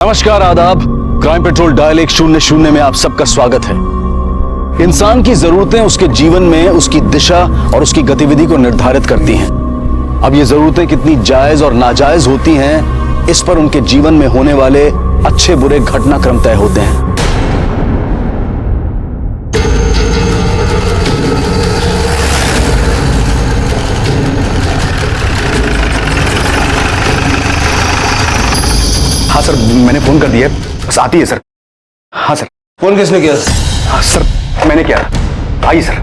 नमस्कार, आदाब। Crime petrol dial 100 में आप सबका स्वागत है। इंसान की जरूरतें उसके जीवन में उसकी दिशा और उसकी गतिविधि को निर्धारित करती हैं। अब ये जरूरतें कितनी जायज और नाजायज होती हैं, इस पर उनके जीवन में होने वाले अच्छे बुरे घटनाक्रम तय होते हैं। हाँ सर, मैंने फोन कर दिया, बस आती है सर। हाँ सर। फोन किसने किया? हाँ सर, मैंने किया। आइए सर।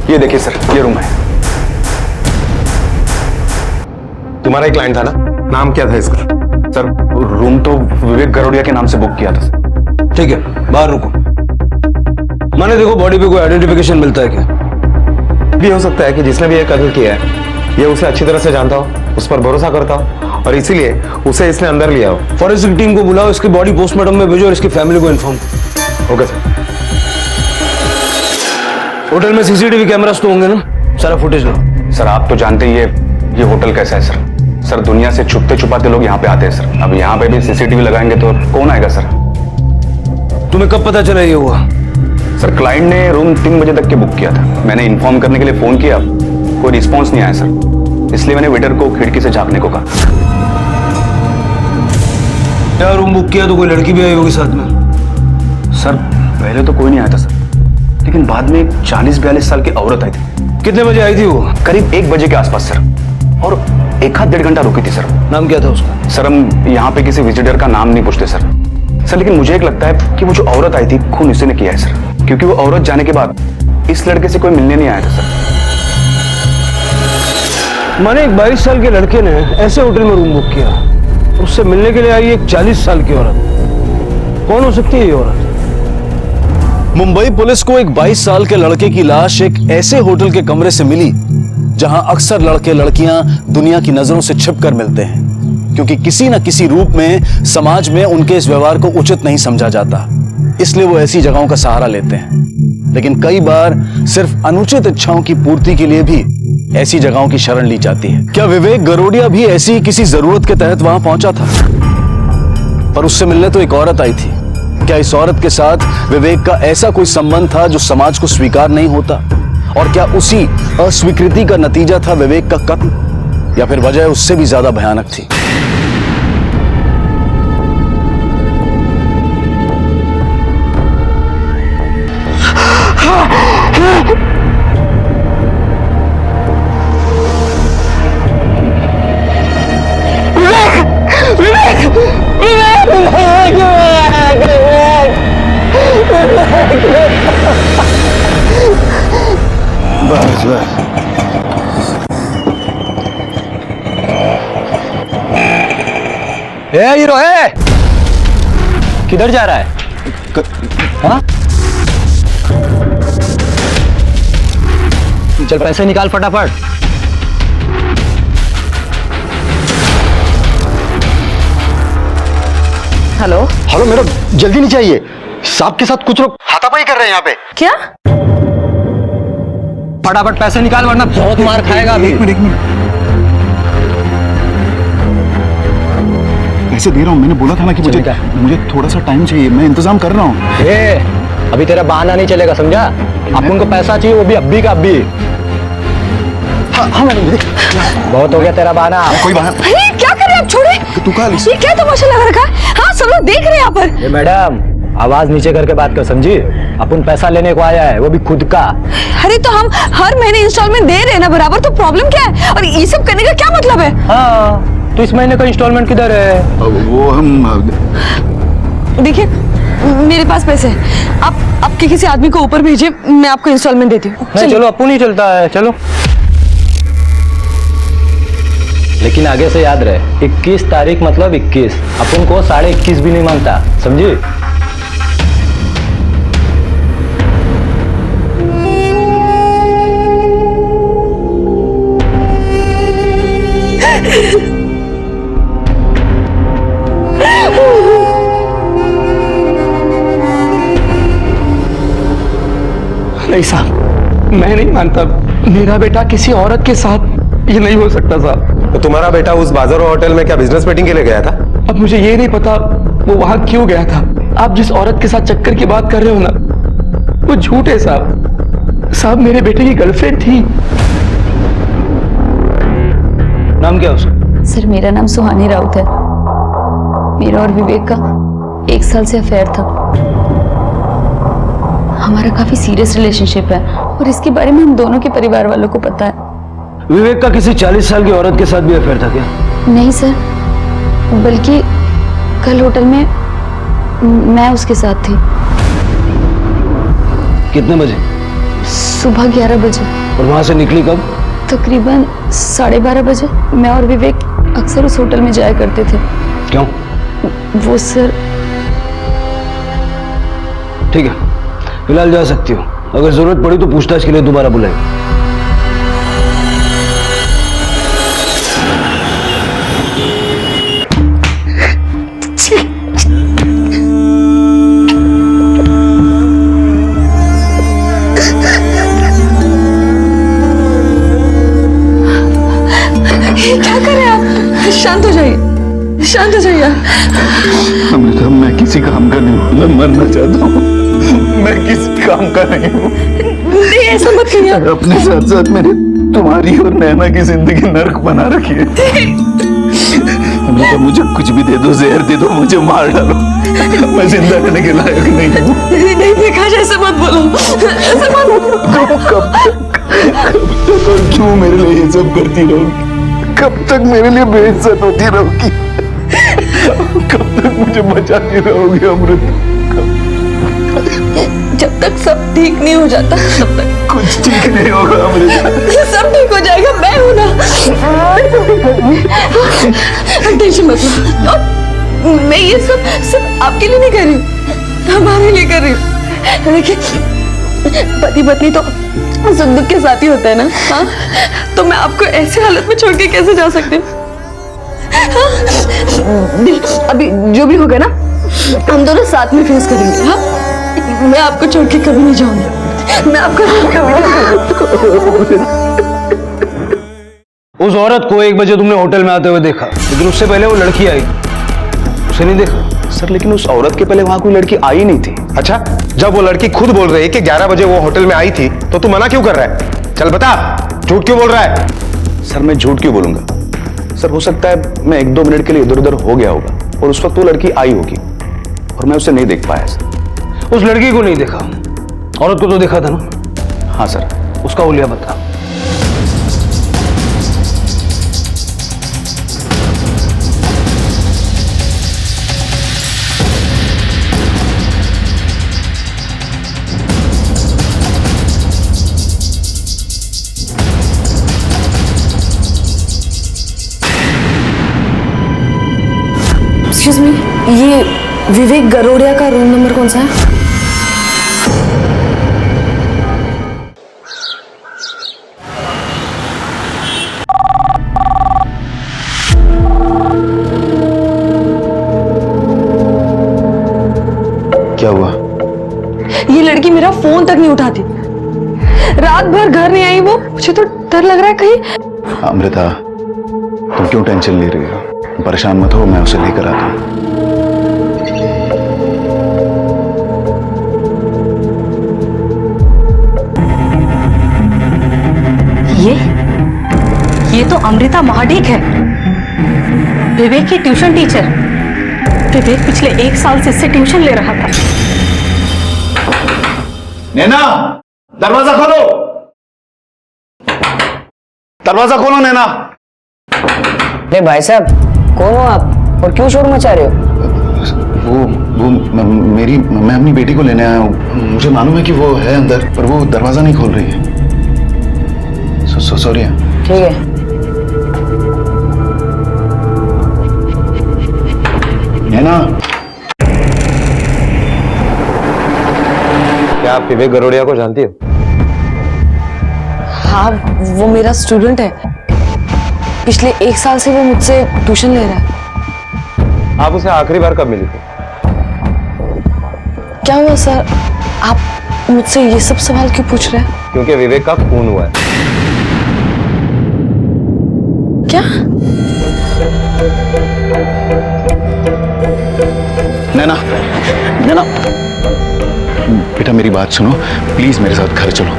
ये देखिए सर, ये रूम है। तुम्हारा ही क्लाइंट था ना? नाम क्या था इसका? सर, रूम तो विवेक गरोडिया के नाम से बुक किया था सर। ठीक है, बाहर रुको। मैंने देखो बॉडी पे कोई आइडेंटिफिकेशन मिलता है क्या? भी हो सकता है कि जिसने भी ये कत्ल किया है ये उसे अच्छी तरह से जानता हो, उस पर भरोसा करता हो और इसीलिए उसे इसने अंदर लिया हो। फॉरेंसिक टीम को बुलाओ, इसकी बॉडी पोस्टमार्टम में भेजो और इसकी फैमिली को इन्फॉर्म। Okay sir. होटल में सीसीटीवी कैमरास तो होंगे ना? सारा फुटेज लो। सर, आप तो जानते ही ये होटल कैसा है सर। सर, दुनिया से छुपते छुपाते लोग यहाँ पे आते हैं सर। अब यहाँ पे भी सीसीटीवी लगाएंगे तो कौन आएगा सर? तुम्हें कब पता चला ये हुआ? सर, क्लाइंट ने रूम 3 बजे तक के बुक किया था। मैंने इन्फॉर्म करने के लिए फोन किया, कोई रिस्पॉन्स नहीं आया सर, इसलिए मैंने वेटर को खिड़की से झांकने को कहा। क्या रूम बुक किया तो कोई लड़की भी आई होगी साथ में? सर, पहले तो कोई नहीं आया था सर, लेकिन बाद में एक 40-42 साल की औरत आई थी। कितने बजे आई थी वो? करीब 1 बजे के आसपास सर, और 1-1.5 घंटा रुकी थी सर। नाम क्या था उसका? सर, हम यहाँ पे किसी विजिटर का नाम नहीं पूछते सर। सर, लेकिन मुझे एक लगता है कि वो जो औरत आई थी खून इसी ने किया है सर, क्योंकि वो औरत जाने के बाद इस लड़के से कोई मिलने नहीं आया था सर। मैंने एक 22 साल के लड़के ने ऐसे होटल में रूम बुक किया, उससे मिलने के लिए आई एक 40 साल की औरत। कौन हो सकती है ये औरत? मुंबई पुलिस को एक 22 साल के लड़के की लाश एक ऐसे होटल के कमरे से मिली जहां अक्सर लड़के लड़कियां दुनिया की नजरों से छिपकर मिलते हैं, क्योंकि किसी न किसी रूप में समाज में उनके इस व्यवहार को उचित नहीं समझा जाता, इसलिए वो ऐसी जगहों का सहारा लेते हैं। लेकिन कई बार सिर्फ अनुचित इच्छाओं की पूर्ति के लिए भी ऐसी जगहों की शरण ली जाती है। क्या विवेक गरोडिया भी ऐसी किसी जरूरत के तहत वहां पहुंचा था? पर उससे मिलने तो एक औरत आई थी। क्या इस औरत के साथ विवेक का ऐसा कोई संबंध था जो समाज को स्वीकार नहीं होता? और क्या उसी अस्वीकृति का नतीजा था विवेक का कत्ल, या फिर वजह उससे भी ज्यादा भयानक थी? बस बस। हीरो है, किधर जा रहा है? हाँ? चल पैसे निकाल फटाफट। हेलो हेलो मैडम, जल्दी नहीं चाहिए। साहब के साथ कुछ लोग हाथापाई कर रहे हैं यहाँ पे। क्या? फटाफट पैसे निकाल वरना बहुत मार खाएगा अभी। एक मिनट। पैसे दे रहा हूँ, मैंने बोला था ना कि मुझे थोड़ा सा टाइम चाहिए, मैं इंतजाम कर रहा हूँ। अभी तेरा बहाना नहीं चलेगा, समझा? अपन को पैसा चाहिए, वो भी अभी का अभी। हाँ मैडम, बहुत हो गया तेरा बहाना। कोई बहाना। अरे क्या कर रहे हैं आप? छोड़े। तू कहा ये क्या तमाशा लगा रखा है? हाँ, सब लोग देख रहे हैं यहाँ पर। मैडम, आवाज नीचे करके बात कर, समझी? अपन पैसा लेने को आया है, वो भी खुद का। अरे तो हम हर महीने इंस्टॉलमेंट दे रहे हैं ना बराबर, तो प्रॉब्लम क्या है? और ये सब करने का क्या मतलब है? हाँ, तो इस महीने का इंस्टॉलमेंट किधर है? वो हम देखिए, मेरे पास पैसे हैं, आप आपके किसी आदमी को ऊपर भेजिए, मैं आपको इंस्टॉलमेंट देती हूँ। नहीं, चलो अपन ही चलता है, चलो। लेकिन आगे से याद रहे, 21 तारीख मतलब 21। अपन को 21.5 भी नहीं मांगता, समझी? नहीं साहब, मैं नहीं मानता। मेरा बेटा किसी औरत के साथ ये नहीं हो सकता साहब। तो तुम्हारा बेटा उस बाजारो होटल में क्या बिजनेस मीटिंग के लिए गया था? अब मुझे ये नहीं पता वो वहां क्यों गया था। आप जिस औरत के साथ चक्कर की बात कर रहे हो ना, वो झूठ है साहब। साहब मेरे बेटे की गर्लफ्रेंड थी। नाम क्या है उसका? सर मेरा नाम सुहानी राउत है। मेरा और विवेक का 1 साल से अफेयर था। हमारा काफी सीरियस रिलेशनशिप है और इसके बारे में हम दोनों के परिवार वालों को पता है। विवेक का किसी 40 साल की औरत के साथ भी अफेयर था क्या? नहीं सर, बल्कि कल होटल में मैं उसके साथ थी। कितने बजे? सुबह 11 बजे। और वहां से निकली कब? तकरीबन 12:30 बजे। मैं और विवेक अक्सर उस होटल में जाया करते थे। क्यों? वो सर, ठीक है, फिलहाल जा सकती हो। अगर जरूरत पड़ी तो पूछताछ के लिए दोबारा बुलाएंगे। क्या कर रहे हैं आप? शांत हो जाइए, शांत हो जाइए। अमृता, मैं किसी काम का नहीं हूँ। मैं मरना चाहता हूँ। मैं किसी काम का नहीं हूँ। नहीं, ऐसा मत करिए। अपने साथ साथ मेरे तुम्हारी और नैना की जिंदगी नर्क बना रखी है। अमृता, मुझे कुछ भी दे दो, जहर दे दो, मुझे मार डालो। मैं जिंदा रहने के लायक नहीं हूँ। नहीं देखा, ऐसे मत बोलो, ऐसे मत बोलो। कब तक और क्यों मेरे लिए ये सब करती रहोगी? कब तक मेरे लिए बेइज्जत होती रहोगी? कब तक मुझे बचाती रहोगी अमृता? जब तक सब ठीक नहीं हो जाता तब तक कुछ ठीक नहीं होगा अमृता। सब ठीक हो जाएगा। मैं हूं ना, टेंशन मत लो। मैं ये सब आपके लिए नहीं कर रही हूँ, हमारे लिए कर रही हूँ। देखिए, पति पत्नी तो सुख दुख के साथ ही होता है ना। हाँ, तो मैं आपको ऐसी हालत में छोड़ के कैसे जा सकती हूँ? हाँ? अभी जो भी होगा ना, हम दोनों साथ में फेस करेंगे। हाँ, मैं आपको छोड़ के कभी नहीं जाऊंगी। मैं आपको उस औरत को 1 बजे तुमने होटल में आते हुए देखा, लेकिन उससे पहले वो लड़की आई, उसे नहीं देखा? सर, लेकिन उस औरत के पहले वहां कोई लड़की आई नहीं थी। अच्छा, जब वो लड़की खुद बोल रही है कि 11 बजे वो होटल में आई थी, तो तू मना क्यों कर रहा है? चल बता, झूठ क्यों बोल रहा है? सर, मैं झूठ क्यों बोलूंगा? सर, हो सकता है मैं 1-2 मिनट के लिए इधर उधर हो गया होगा और उस वक्त वो लड़की आई होगी और मैं उसे नहीं देख पाया। सर, उस लड़की को नहीं देखा, औरत को तो देखा था ना? हाँ सर। उसका हुलिया बता। एक्सक्यूज मी, ये विवेक गरोड़िया का रूम नंबर कौन सा है? क्या हुआ? ये लड़की मेरा फोन तक नहीं उठाती, रात भर घर नहीं आई वो। मुझे तो डर लग रहा है कहीं। अमृता, तुम क्यों टेंशन ले रही हो? परेशान मत हो, मैं उसे लेकर आता हूँ। ये तो अमृता महाडिक है, विवेक की ट्यूशन टीचर। विवेक पिछले 1 साल से इससे ट्यूशन ले रहा था। नैना, दरवाजा खोलो, दरवाजा खोलो नैना। अरे भाई साहब, कौन हो आप और क्यों शोर मचा रहे हो? मैं अपनी बेटी को लेने आया हूँ। मुझे मालूम है कि वो है अंदर, पर वो दरवाजा नहीं खोल रही है। सॉरी। ठीक है। नैना, क्या आप विवेक गरोड़िया को जानती हो? हाँ, वो मेरा स्टूडेंट है। पिछले 1 साल से वो मुझसे ट्यूशन ले रहा है। आप उसे आखिरी बार कब मिली थी? क्या हुआ सर, आप मुझसे ये सब सवाल क्यों पूछ रहे हैं? क्योंकि विवेक का खून हुआ है। क्या? नैना, नैना, बेटा मेरी बात सुनो, प्लीज मेरे साथ घर चलो।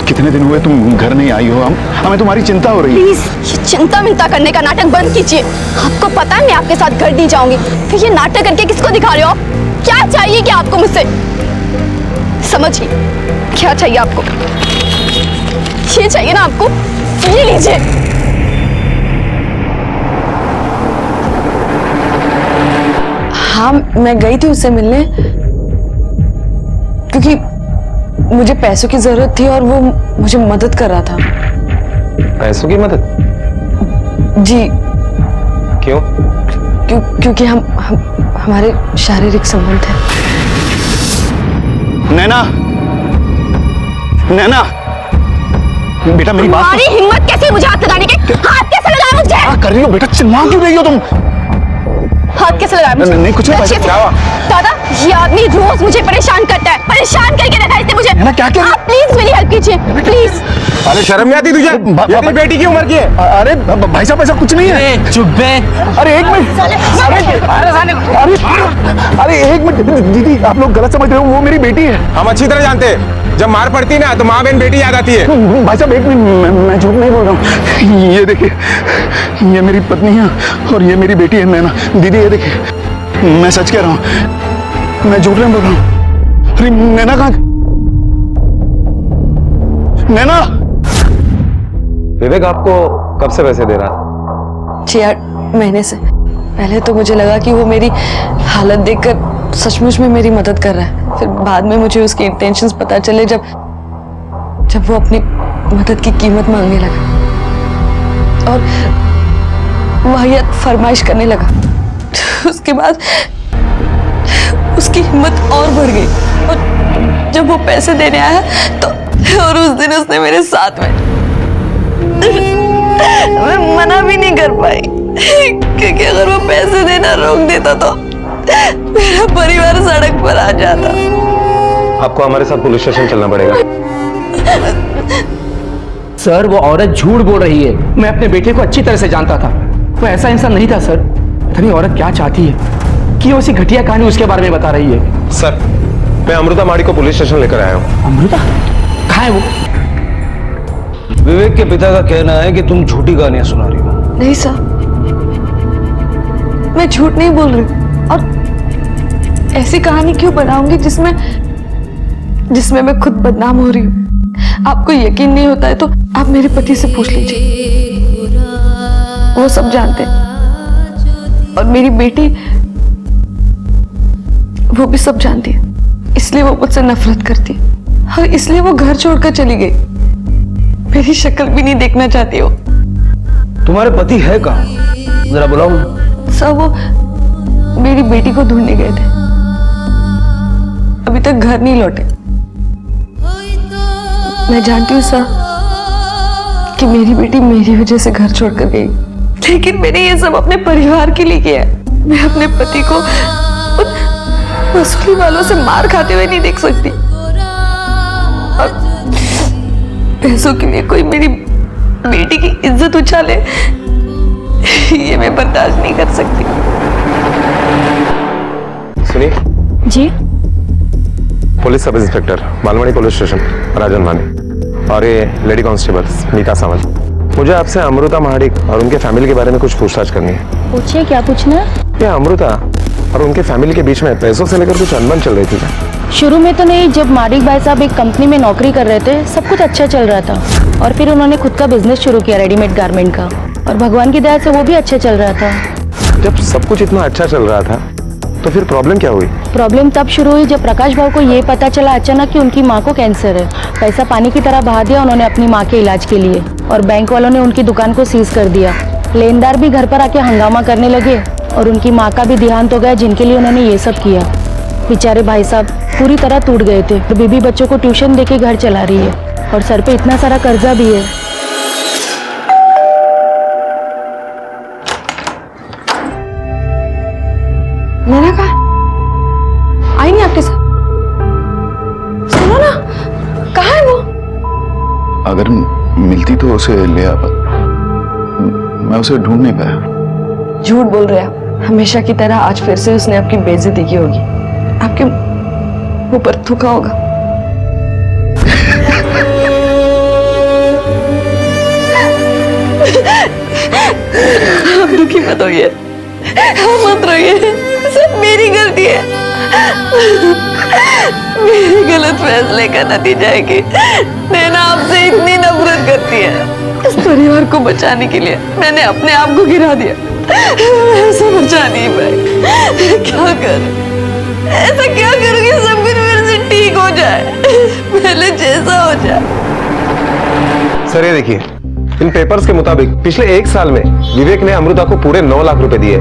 कितने दिन हुए तुम घर नहीं आई हो, हमें तुम्हारी चिंता हो रही है। प्लीज ये चिंता मिंता करने का नाटक बंद कीजिए। आपको पता है मैं आपके साथ घर नहीं जाऊंगी, फिर ये नाटक करके किसको दिखा रहे हो आप? क्या चाहिए क्या आपको मुझसे? समझिए, क्या चाहिए आपको? ये चाहिए ना आपको, ये लीजिए। हाँ, मैं गई थी उससे मिलने क्योंकि मुझे पैसों की जरूरत थी और वो मुझे मदद कर रहा था। पैसों की मदद? जी। क्यों? क्योंकि हमारे शारीरिक संबंध है। नैना, नैना, बेटा मेरी बात। तुम्हारी हिम्मत कैसे मुझे हाथ लगाने की? हाथ कैसे लगाया मुझे? क्या कर रही हो बेटा, चिल्ला क्यों रही हो तुम? हाथ कैसे लगाया मुझे? नहीं कुछ नहीं। क्या हुआ? दादा, ये आदमी रोज मुझे परेशान करता है, परेशान करके रखा है इसने मुझे। नैना क्या आप प्लीज मेरी हेल्प कीजिए, प्लीज। अरे शर्म नहीं आती तुझे? ये तेरी बेटी की उम्र की है। अरे भाई साहब ऐसा कुछ नहीं है। चुप बे। अरे एक मिनट, अरे एक मिनट दीदी, आप लोग गलत समझ रहे हो, वो मेरी बेटी है। हम अच्छी तरह जानते हैं, जब मार पड़ती है ना तो माँ बहन बेटी याद आती है। भाई साहब एक मिनट, मैं झूठ नहीं बोल रहा हूँ। ये देखिए, ये मेरी पत्नी है और ये मेरी बेटी है नैना। दीदी ये देखिए, मैं सच कह रहा हूँ, मैं झूठ नहीं बोल रहा हूँ। अरे नैना कहाँ? नैना! विवेक आपको कब से पैसे दे रहा था? 6-8 महीने से। पहले तो मुझे लगा कि वो मेरी हालत देखकर सचमुच में मेरी मदद कर रहा है, फिर बाद में मुझे उसके इंटेंशंस पता चले जब वो अपनी मदद की कीमत मांगने लगा और वाहियात फरमाइश करने लगा। उसके बाद उसकी हिम्मत और बढ़ गई और जब वो पैसे देने आया तो और उस दिन उसने मेरे साथ में मैं मना भी नहीं कर पाई क्योंकि अगर वो पैसे देना रोक देता तो मेरा परिवार सड़क पर आ जाता। आपको हमारे साथ पुलिस स्टेशन चलना पड़ेगा। सर वो औरत झूठ बोल रही है। मैं अपने बेटे को अच्छी तरह से जानता था, वो ऐसा इंसान नहीं था सर। पता नहीं औरत क्या चाहती है कि उसी घटिया कहानी उसके बारे में बता रही है। सर, मैं अमृता माड़ी को पुलिस स्टेशन लेकर आया हूँ। अमृता कहाँ है वो? विवेक के पिता का कहना है कि तुम झूठी कहानियां सुना रही हो। नहीं सर, मैं झूठ नहीं बोल रही और ऐसी कहानी क्यों बनाऊंगी जिसमें मैं खुद बदनाम हो रही हूँ। आपको यकीन नहीं होता है तो आप मेरे पति से पूछ लीजिए, वो सब जानते हैं। और मेरी बेटी वो भी सब जानती है, इसलिए वो मुझसे नफरत करती है और इसलिए वो घर छोड़कर चली गई। मेरी शक्ल भी नहीं देखना चाहती हो। तुम्हारे पति है कहाँ? जरा बुलाओ। सर वो मेरी बेटी को ढूंढने गए थे, अभी तक घर नहीं लौटे। मैं जानती हूँ सर कि मेरी बेटी मेरी वजह से घर छोड़कर गई, लेकिन मैंने ये सब अपने परिवार के लिए किया है। मैं अपने पति को उन वसूली वालों से मार खाते हुए नहीं देख सकती और पैसों के लिए कोई मेरी बेटी की इज्जत उछाले ये मैं बर्दाश्त नहीं कर सकती। सुनिए जी। Police sub inspector Malwadi police station Rajan Mane और ये लेडी कांस्टेबल नीता सावंत। मुझे आपसे अमृता महाडिक और उनके फैमिली के बारे में कुछ पूछताछ करनी है। पूछिए, क्या पूछना है? ये अमृता और उनके फैमिली के बीच में पैसों से लेकर कुछ अनबन चल रही थी क्या? शुरू में तो नहीं, जब माडिक भाई साहब एक कंपनी में नौकरी कर रहे थे सब कुछ अच्छा चल रहा था और फिर उन्होंने खुद का बिजनेस शुरू किया रेडीमेड गारमेंट का और भगवान की दया से वो भी अच्छा चल रहा था। जब सब कुछ इतना अच्छा चल रहा था तो फिर प्रॉब्लम क्या हुई? प्रॉब्लम तब शुरू हुई जब प्रकाश भाव को ये पता चला अचानक कि उनकी माँ को कैंसर है। पैसा पानी की तरह बहा दिया उन्होंने अपनी माँ के इलाज के लिए और बैंक वालों ने उनकी दुकान को सीज कर दिया। लेनदार भी घर पर आके हंगामा करने लगे और उनकी माँ का भी देहांत हो गया जिनके लिए उन्होंने ये सब किया। बेचारे भाई साहब पूरी तरह टूट गए थे। तो बीबी बच्चों को ट्यूशन देके घर चला रही है और सर पे इतना सारा कर्जा भी है। नैना कहाँ? आई नहीं आपके साथ? सुनो ना, कहाँ है वो? अगर मिलती तो उसे ले आता, मैं उसे ढूंढ नहीं पाया। झूठ बोल रहे हैं। हमेशा की तरह आज फिर से उसने आपकी बेइज्जती की होगी, आपके मुंह पर थूका होगा। आप दुखी मत होइए, आप मत रोइए, सब मेरी गलती है। मेरे गलत फैसले का नतीजा है कि नैना आपसे इतनी नफरत करती है। इस परिवार को बचाने के लिए मैंने अपने आप को गिरा दिया। ऐसा बचा नहीं पाई। क्या करूं? ऐसा क्या करूं कि सब कुछ मेरे से ठीक हो जाए, पहले जैसा हो जाए। सर ये देखिए, इन पेपर्स के मुताबिक पिछले 1 साल में विवेक ने अमृता को पूरे 9 लाख रुपए दिए।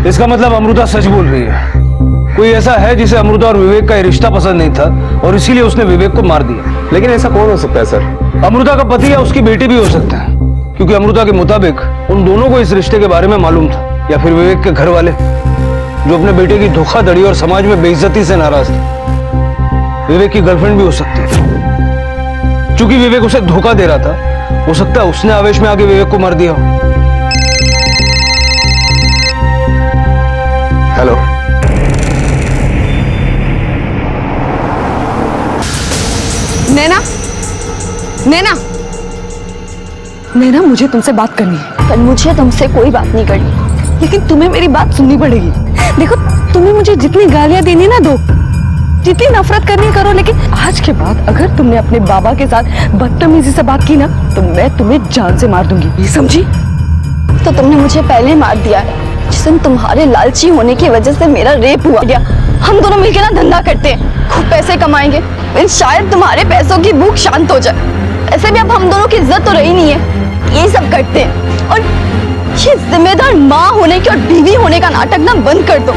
इसका मतलब अमृता सच बोल रही है। कोई ऐसा है जिसे अमृता और विवेक का ये रिश्ता पसंद नहीं था और इसीलिए उसने विवेक को मार दिया। लेकिन ऐसा कौन हो सकता है सर? अमृता का पति या उसकी बेटी भी हो सकता है, क्योंकि अमृता के मुताबिक उन दोनों को इस रिश्ते के बारे में मालूम था। या फिर विवेक के घर वाले जो अपने बेटे की धोखाधड़ी और समाज में बेइज्जती से नाराज थे। विवेक की गर्लफ्रेंड भी हो सकती है। चूंकि विवेक उसे धोखा दे रहा था, हो सकता है उसने आवेश में आके विवेक को मार दिया हो। हेलो, नैना, नैना, नैना, मुझे तुमसे बात करनी है। पर मुझे तुमसे कोई बात नहीं करनी। लेकिन तुम्हें मेरी बात सुननी पड़ेगी। देखो, तुम्हें मुझे जितनी गालियां देनी ना दो, जितनी नफरत करनी करो, लेकिन आज के बाद अगर तुमने अपने बाबा के साथ बदतमीजी से बात की ना, तो मैं तुम्हें जान से मार दूंगी, ये समझी? तो तुमने मुझे पहले मार दिया है। जिस दिन तुम्हारे लालची होने की वजह से मेरा रेप हुआ गया। हम दोनों मिलकर ना धंधा करते हैं, खूब पैसे कमाएंगे, फिर शायद तुम्हारे पैसों की भूख शांत हो जाए। ऐसे भी अब हम दोनों की इज्जत तो रही नहीं है। ये सब करते हैं और ये जिम्मेदार माँ होने की और बीवी होने का नाटक ना बंद कर दो।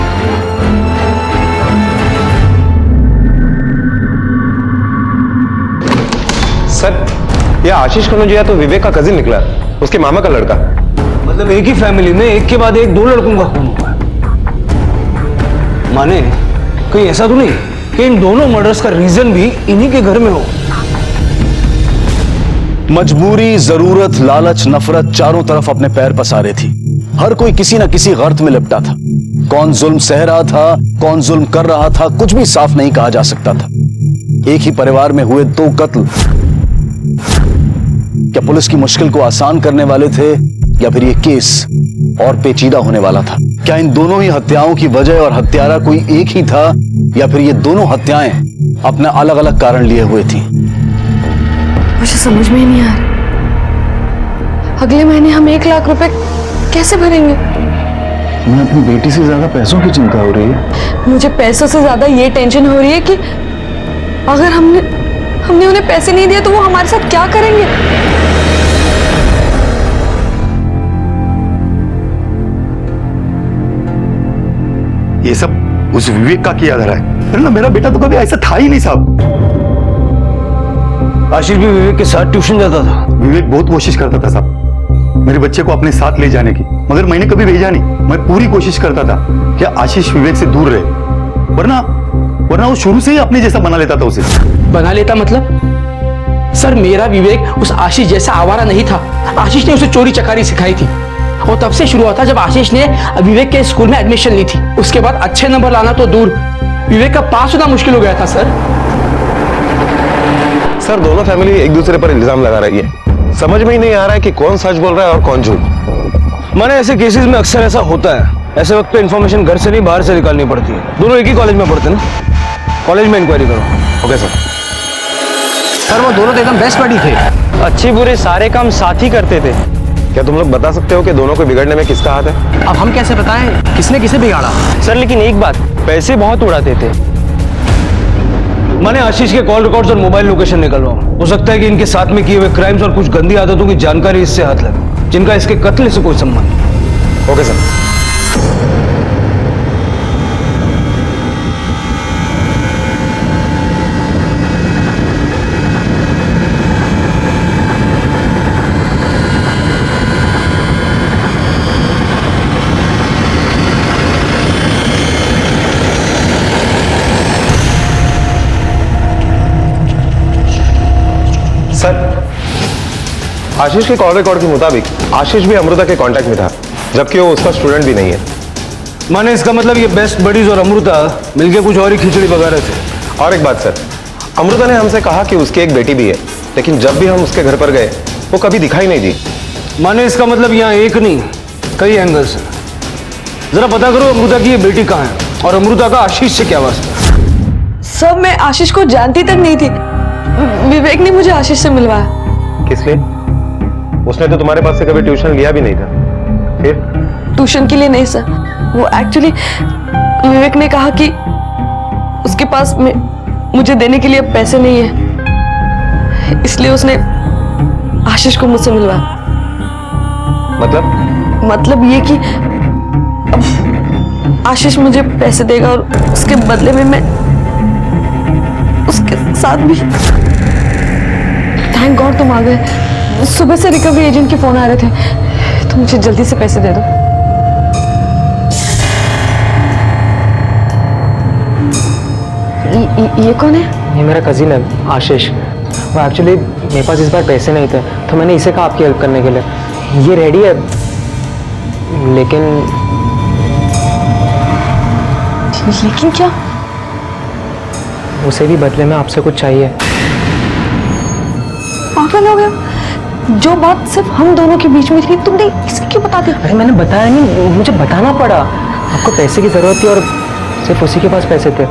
सर ये आशीष कनौजिया तो विवेक का कजिन निकला, उसके मामा का लड़का। मतलब एक ही फैमिली में एक के बाद एक 2 लड़कों का खून हुआ है। माने कहीं ऐसा तो नहीं कि इन दोनों मर्डर्स का रीजन भी इन्हीं के घर में हो? मजबूरी, जरूरत, लालच, नफरत चारों तरफ अपने पैर पसारे थी। हर कोई किसी ना किसी गर्त में लिपटा था। कौन जुल्म सह रहा था, कौन जुल्म कर रहा था, कुछ भी साफ नहीं कहा जा सकता था। एक ही परिवार में हुए 2 कत्ल क्या पुलिस की मुश्किल को आसान करने वाले थे, या फिर ये केस और पेचीदा होने वाला था? क्या इन दोनों ही हत्याओं की वजह और हत्यारा कोई एक ही था, या फिर ये दोनों हत्याएं अपने अलग अलग कारण लिए हुए थी? मुझे समझ में ही नहीं आ रहा। अगले महीने हम 1 लाख रुपए कैसे भरेंगे? मैं अपनी बेटी से ज्यादा पैसों की चिंता हो रही है। मुझे पैसों से ज्यादा ये टेंशन हो रही है कि अगर हमने उन्हें पैसे नहीं दिए तो वो हमारे साथ क्या करेंगे? ये सब उस विवेक का किया जा रहा है। अरे ना, मेरा बेटा तो कभी ऐसा था ही नहीं साहब। आशीष भी विवेक के साथ ट्यूशन जाता था। विवेक बहुत कोशिश करता था साहब मेरे बच्चे को अपने साथ ले जाने की, मगर मैंने कभी भेजा नहीं। मैं पूरी कोशिश करता था कि आशीष विवेक से दूर रहे, वरना वो शुरू से ही अपने जैसा बना लेता था उसे। बना लेता मतलब? सर मेरा विवेक उस आशीष जैसा आवारा नहीं था। आशीष ने उसे चोरी चकारी सिखाई थी और तब से शुरू हुआ था जब आशीष ने विवेक के स्कूल में एडमिशन ली थी। उसके बाद अच्छे नंबर लाना तो दूर, विवेक का पास होना मुश्किल हो गया था। सर दोनों फैमिली एक दूसरे पर इल्जाम लगा रही है। समझ में ही नहीं आ रहा है कि कौन सच बोल रहा है और कौन झूठ। माने ऐसे केसेस में अक्सर ऐसा होता है। ऐसे वक्त पे इन्फॉर्मेशन घर से नहीं बाहर से निकालनी पड़ती है। दोनों एक ही कॉलेज में पढ़ते ना, कॉलेज में इंक्वायरी करो। Okay sir. सर वो दोनों तो एकदम बेस्ट बडी थे, अच्छी बुरे सारे काम साथ ही करते थे। क्या तुम लोग बता सकते हो कि दोनों को बिगड़ने में किसका हाथ है? अब हम कैसे बताएं किसने किसे बिगाड़ा? सर लेकिन एक बात, पैसे बहुत उड़ाते थे। मैंने आशीष के कॉल रिकॉर्ड्स और मोबाइल लोकेशन निकलवाऊं। हो सकता है कि इनके साथ में किए हुए क्राइम्स और कुछ गंदी आदतों की जानकारी इससे हाथ लगे, जिनका इसके कत्ल से कोई संबंध नहीं। Okay sir. सर आशीष के कॉल रिकॉर्ड के मुताबिक आशीष भी अमृता के कांटेक्ट में था। जबकि वो उसका स्टूडेंट भी नहीं है। माने इसका मतलब ये बेस्ट बडीज और अमृता मिलके कुछ और ही खिचड़ी पका रहे थे। और एक बात सर, अमृता ने हमसे कहा कि उसकी एक बेटी भी है, लेकिन जब भी हम उसके घर पर गए वो कभी दिखाई नहीं दी। माने इसका मतलब यहाँ एक नहीं कई एंगल्स हैं। जरा पता करो अमृता की ये बेटी कहाँ है और अमृता का आशीष से क्या वास्ता। सब मैं आशीष को जानती तक नहीं थी। विवेक ने मुझे आशीष से मिलवाया। किस लिए? उसने तो तुम्हारे पास से कभी ट्यूशन लिया भी नहीं था। फिर? ट्यूशन के लिए नहीं सर, वो एक्चुअली विवेक ने कहा कि उसके पास मुझे देने के लिए अब पैसे नहीं है, इसलिए उसने आशीष को मुझसे मिलवाया। मतलब ये कि अब आशीष मुझे पैसे देगा और उसके बदले में मैं उसके साथ भी। थैंक गॉड तुम आ गए। सुबह से रिकवरी एजेंट के फोन आ रहे थे, तो मुझे जल्दी से पैसे दे दो। ये कौन है? ये मेरा कजिन है आशीष। वो एक्चुअली मेरे पास इस बार पैसे नहीं थे, तो मैंने इसे कहा आपकी हेल्प करने के लिए। ये रेडी है, लेकिन क्या? उसे भी बदले में आपसे कुछ चाहिए। पागल हो गया? जो बात सिर्फ हम दोनों के बीच में थी तुमने इसे क्यों बता दी? अरे मैंने बताया नहीं, मुझे बताना पड़ा। आपको पैसे की जरूरत थी और सिर्फ उसी के पास पैसे थे।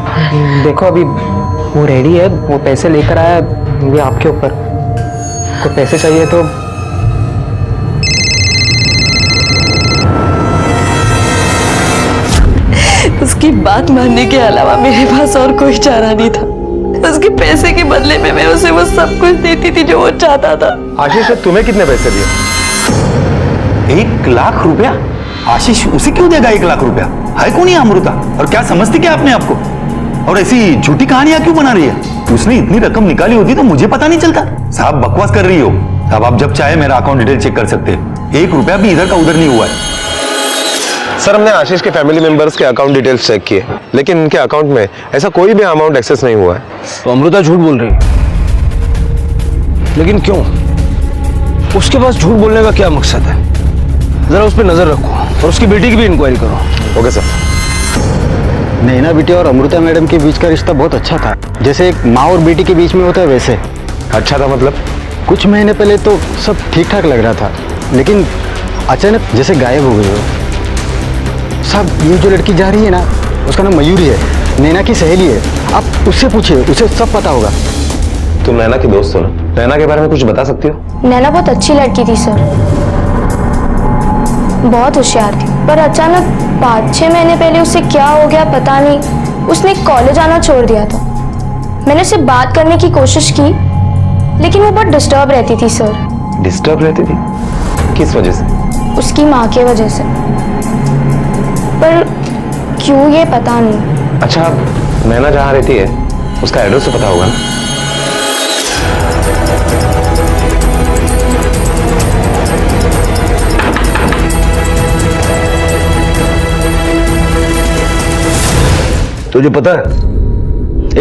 देखो अभी वो रेडी है, वो पैसे लेकर आया, ये आपके ऊपर। को पैसे चाहिए तो उसकी बात मानने के अलावा मेरे पास और कोई चारा नहीं था। उसके पैसे के बदले में मैं उसे वो सब कुछ देती थी जो वो चाहता था। आशीष ने तुम्हें कितने पैसे दिए? 1 लाख रुपया? आशीष उसे क्यों देगा 1 लाख रुपया? है कौन ये अमृता और क्या समझती क्या अपने आप को? और ऐसी झूठी कहानियां क्यों बना रही है? उसने इतनी रकम निकाली होती तो मुझे पता नहीं चलता। साहब बकवास कर रही हो। अब आप जब चाहे मेरा अकाउंट डिटेल चेक कर सकते हैं। 1 रुपया भी इधर का उधर नहीं हुआ है। सर हमने आशीष के फैमिली मेंबर्स के अकाउंट डिटेल्स चेक किए, लेकिन उनके अकाउंट में ऐसा कोई भी अमाउंट एक्सेस नहीं हुआ है। तो अमृता झूठ बोल रही है, लेकिन क्यों? उसके पास झूठ बोलने का क्या मकसद है? जरा उस पर नजर रखो और उसकी बेटी की भी इंक्वायरी करो। Okay sir. नैना बेटी और अमृता मैडम के बीच का रिश्ता बहुत अच्छा था, जैसे एक माँ और बेटी के बीच में होता है वैसे। अच्छा था मतलब? कुछ महीने पहले तो सब ठीक ठाक लग रहा था, लेकिन अचानक जैसे गायब हो गई हो। साहब ये जो लड़की जा रही है ना, उसका नाम मयूरी है, नैना की सहेली है। आप उससे पूछिए, उसे सब पता होगा। तुम नैना की दोस्त हो ना, नैना के बारे में कुछ बता सकती हो? नैना बहुत अच्छी लड़की थी सर, बहुत होशियार थी, पर अचानक 5-6 महीने पहले उसे क्या हो गया पता नहीं, उसने कॉलेज आना छोड़ दिया था। मैंने उससे बात करने की कोशिश की, लेकिन वो बहुत डिस्टर्ब रहती थी सर। डिस्टर्ब रहती थी? किस वजह से? उसकी माँ के वजह से, पर क्यों ये पता नहीं। अच्छा, नैना जहाँ रहती है उसका एड्रेस तो पता होगा ना? तुझे पता है,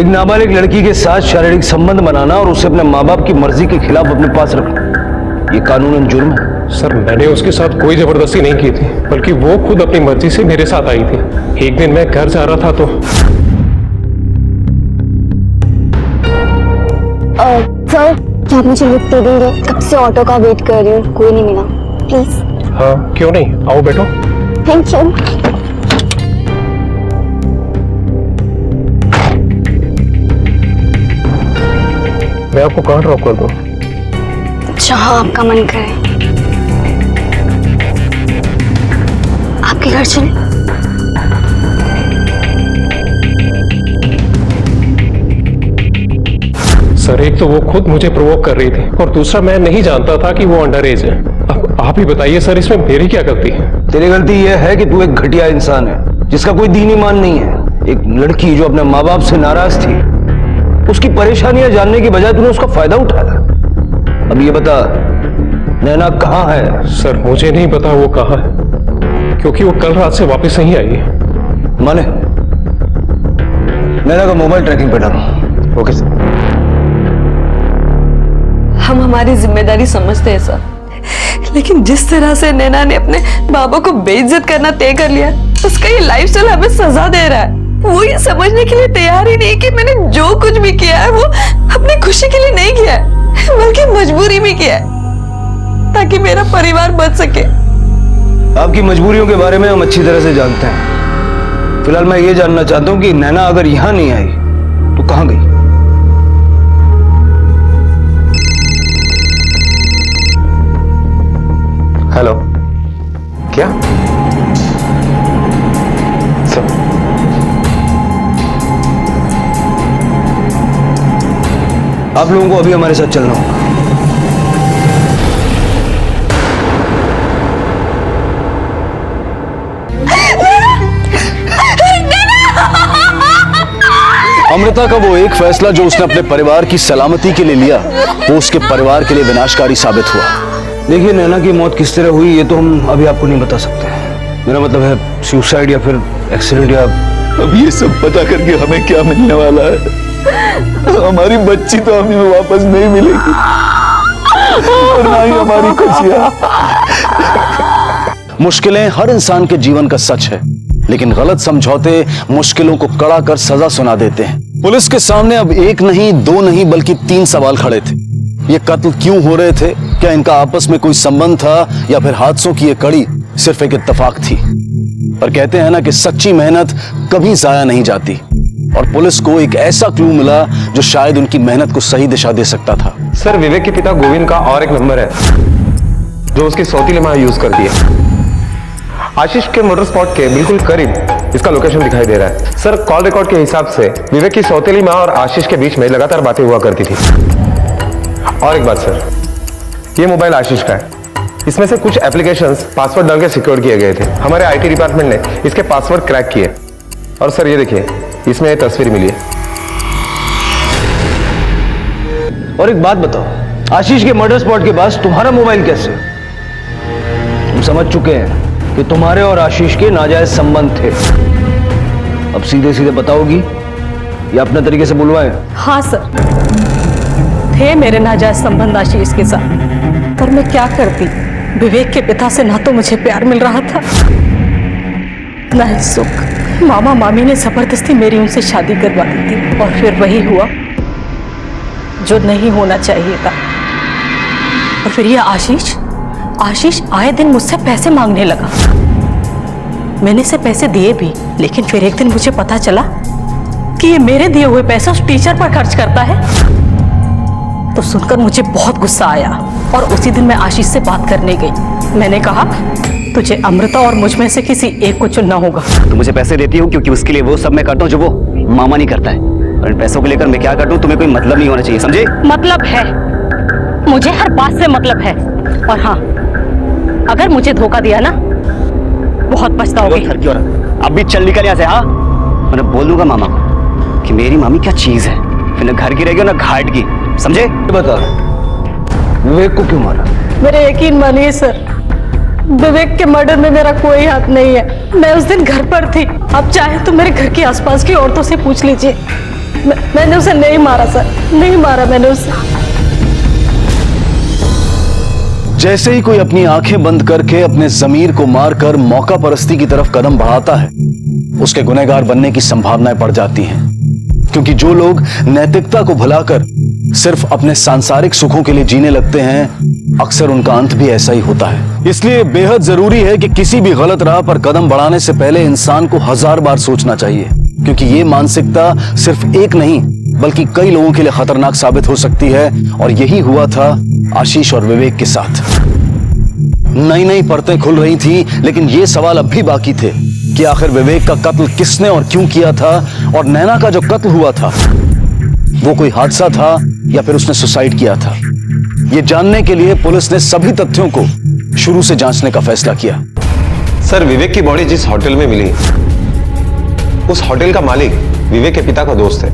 एक नाबालिग लड़की के साथ शारीरिक संबंध बनाना और उसे अपने माँ बाप की मर्जी के खिलाफ अपने पास रखना, ये कानूनन जुर्म है। सर मैंने उसके साथ कोई जबरदस्ती नहीं की थी, बल्कि वो खुद अपनी मर्जी से मेरे साथ आई थी। एक दिन मैं घर जा रहा था तो सर क्या आप मुझे लिफ्ट दे देंगे? कब से ऑटो का वेट कर रही हूँ, कोई नहीं मिला, प्लीज। हाँ क्यों नहीं, आओ बैठो। Thank you. मैं आपको कहाँ ड्रॉप कर दूँ? जहाँ आपका मन करे। आपके घर चले। सर एक तो वो खुद मुझे प्रोवोक कर रही थी और दूसरा मैं नहीं जानता था कि वो अंडर एज है। अब आप ही बताइए सर, इसमें मेरी क्या गलती है? तेरी गलती यह है कि तू एक घटिया इंसान है जिसका कोई दीन ईमान नहीं है। एक लड़की जो अपने माँ बाप से नाराज थी, उसकी परेशानियां जानने की बजाय तूने उसका फायदा उठाया। अब ये बता, नैना कहाँ है? सर मुझे नहीं पता वो कहाँ है, क्योंकि वो कल रात से वापस नहीं आई है। माने नैना का मोबाइल ट्रैकिंग पे डालो। Okay sir. हम हमारी जिम्मेदारी समझते हैं सर, लेकिन जिस तरह से नैना ने अपने बाबा को बेइज्जत करना तय कर लिया, उसका ये लाइफस्टाइल हमें सजा दे रहा है। वो ये समझने के लिए तैयार ही नहीं कि मैंने जो कुछ भी किया है वो अपनी खुशी के लिए नहीं किया है, बल्कि मजबूरी में किया है, ताकि मेरा परिवार बच सके। आपकी मजबूरियों के बारे में हम अच्छी तरह से जानते हैं। फिलहाल मैं ये जानना चाहता हूं कि नैना अगर यहां नहीं आई तो कहां गई? हेलो, क्या सर? आप लोगों को अभी हमारे साथ चलना होगा। अमृता का वो एक फैसला जो उसने अपने परिवार की सलामती के लिए लिया, वो उसके परिवार के लिए विनाशकारी साबित हुआ। देखिए, नैना की मौत किस तरह हुई ये तो हम अभी आपको नहीं बता सकते। मेरा मतलब है सुसाइड या फिर एक्सीडेंट या... अब ये सब पता करके हमें क्या मिलने वाला है? हमारी बच्ची तो हमें वापस नहीं मिलेगी और ना ही हमारी खुशियां। मुश्किलें हर इंसान के जीवन का सच है, लेकिन गलत समझौते मुश्किलों को कड़ा कर सजा सुना देते हैं। पुलिस के सामने अब एक नहीं, दो नहीं, बल्कि 3 सवाल खड़े थे। ये कत्ल क्यों हो रहे थे? क्या इनका आपस में कोई संबंध था या फिर हादसों की ये कड़ी सिर्फ एक इत्तेफाक थी? पर कहते हैं ना कि सच्ची मेहनत कभी जाया नहीं जाती, और पुलिस को एक ऐसा क्लू मिला जो शायद उनकी मेहनत को सही दिशा दे सकता था। सर, विवेक के पिता गोविंद का और एक नंबर है जो उसकी सौतीली मां यूज करती है। आशीष के मोटर स्पॉट के बिल्कुल करीब इसका लोकेशन दिखाई दे रहा है। सर, कॉल रिकॉर्ड के हिसाब से विवेक की सौतेली मां और आशीष के बीच में लगातार बातें हुआ करती थी। और एक बात सर, ये मोबाइल आशीष का है। इसमें से कुछ एप्लीकेशंस पासवर्ड डाल के सिक्योर किए गए थे। हमारे आईटी डिपार्टमेंट ने इसके पासवर्ड क्रैक किए। और सर, ये देखिए, इसमें ये तस्वीर मिली है। और एक बात बताओ, आशीष के मर्डर स्पॉट के पास तुम्हारा मोबाइल कैसे? हम समझ चुके हैं कि तुम्हारे और आशीष के नाजायज संबंध थे। अब सीधे सीधे बताओगी या अपने तरीके से बुलवाएं? हाँ सर, थे मेरे नाजायज संबंध आशीष के साथ, पर मैं क्या करती? विवेक के पिता से ना तो मुझे प्यार मिल रहा था ना ही सुख। मामा मामी ने जबरदस्ती मेरी उनसे शादी करवा दी थी, और फिर वही हुआ जो नहीं होना चाहिए था। और फिर ये आशीष आए दिन मुझसे पैसे मांगने लगा। मैंने इसे पैसे दिए भी, लेकिन फिर एक दिन मुझे पता चला कि ये मेरे दिए हुए पैसे उस टीचर पर खर्च करता है। तो सुनकर मुझे बहुत गुस्सा आया, और उसी दिन मैं आशीष से बात करने गई। मैंने कहा, तुझे अमृता और मुझ में से किसी एक को चुनना होगा। तुम मुझे पैसे देती हो क्योंकि उसके लिए वो सब मैं करता हूँ जो वो मामा नहीं करता है, और इन पैसों को लेकर मैं क्या करता हूँ तुम्हें कोई मतलब नहीं होना चाहिए, समझे? मतलब है, मुझे हर बात से मतलब है। और हाँ, अगर मुझे धोखा दिया ना, बहुत पछताओगे। अब भी चल निकल यहाँ से। हाँ, मैं बोल दूंगा मामा को कि मेरी मामी क्या चीज है, फिर न घर की रहेगी ना घाट की, समझे? बता, विवेक को क्यों मारा? मेरे यकीन मानिए सर, विवेक के मर्डर में मेरा कोई हाथ नहीं है। मैं उस दिन घर पर थी। आप चाहे तो मेरे घर के आसपास की औरतों से पूछ लीजिए। मैंने उसे नहीं मारा सर, नहीं मारा मैंने उसे। जैसे ही कोई अपनी आंखें बंद करके अपने जमीर को मारकर मौका परस्ती की तरफ कदम बढ़ाता है, उसके गुनहगार बनने की संभावनाएं बढ़ जाती हैं। क्योंकि जो लोग नैतिकता को भुलाकर सिर्फ अपने सांसारिक सुखों के लिए जीने लगते हैं, अक्सर उनका अंत भी ऐसा ही होता है। इसलिए बेहद जरूरी है कि किसी भी गलत राह पर कदम बढ़ाने से पहले इंसान को 1000 बार सोचना चाहिए, क्योंकि ये मानसिकता सिर्फ एक नहीं बल्कि कई लोगों के लिए खतरनाक साबित हो सकती है। और यही हुआ था आशीष और विवेक के साथ। नई नई परतें खुल रही थी, लेकिन ये सवाल अब भी बाकी थे कि आखिर विवेक का कत्ल किसने और क्यों किया था, और नैना का जो कत्ल हुआ था वो कोई हादसा था या फिर उसने सुसाइड किया था। ये जानने के लिए पुलिस ने सभी तथ्यों को शुरू से जांचने का फैसला किया। सर, विवेक की बॉडी जिस होटल में मिली, उस होटल का मालिक विवेक के पिता का दोस्त है।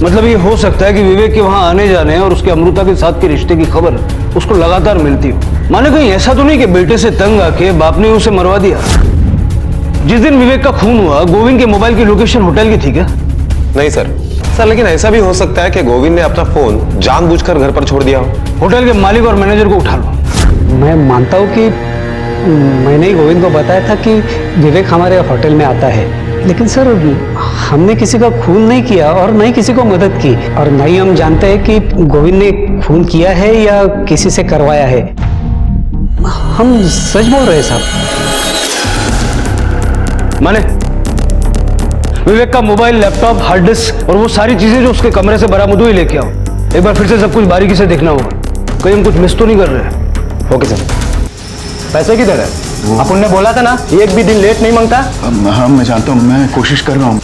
मतलब ये हो सकता है कि विवेक के वहां आने जाने और उसके अमृता के साथ के रिश्ते की खबर उसको लगातार मिलती हो। माने कहीं ऐसा तो नहीं कि बेटे से तंग आके बाप ने उसे मरवा दिया? जिस दिन विवेक का खून हुआ, गोविंद के मोबाइल की लोकेशन होटल की थी क्या? नहीं सर, लेकिन ऐसा भी हो सकता है कि गोविंद ने अपना फोन जानबूझकर घर पर छोड़ दिया हो। होटल के मालिक और मैनेजर को उठा लो, मैं मानता हूँ कि मैंने ही गोविंद को बताया था कि विवेक हमारे होटल में आता है, लेकिन सर हमने किसी का खून नहीं किया और न ही किसी को मदद की, और न ही हम जानते हैं कि गोविंद ने खून किया है या किसी से करवाया है। हम सच बोल रहे हैं साहब। माने विवेक का मोबाइल, लैपटॉप, हार्ड डिस्क और वो सारी चीजें जो उसके कमरे से बरामद हुई लेके आओ। एक बार फिर से सब कुछ बारीकी से देखना होगा, कहीं हम कुछ मिस तो नहीं कर रहे। Okay sir. पैसे किधर है? अपन ने बोला था ना एक भी दिन लेट नहीं मांगता। हाँ मैं जानता हूँ, मैं कोशिश कर रहा हूँ।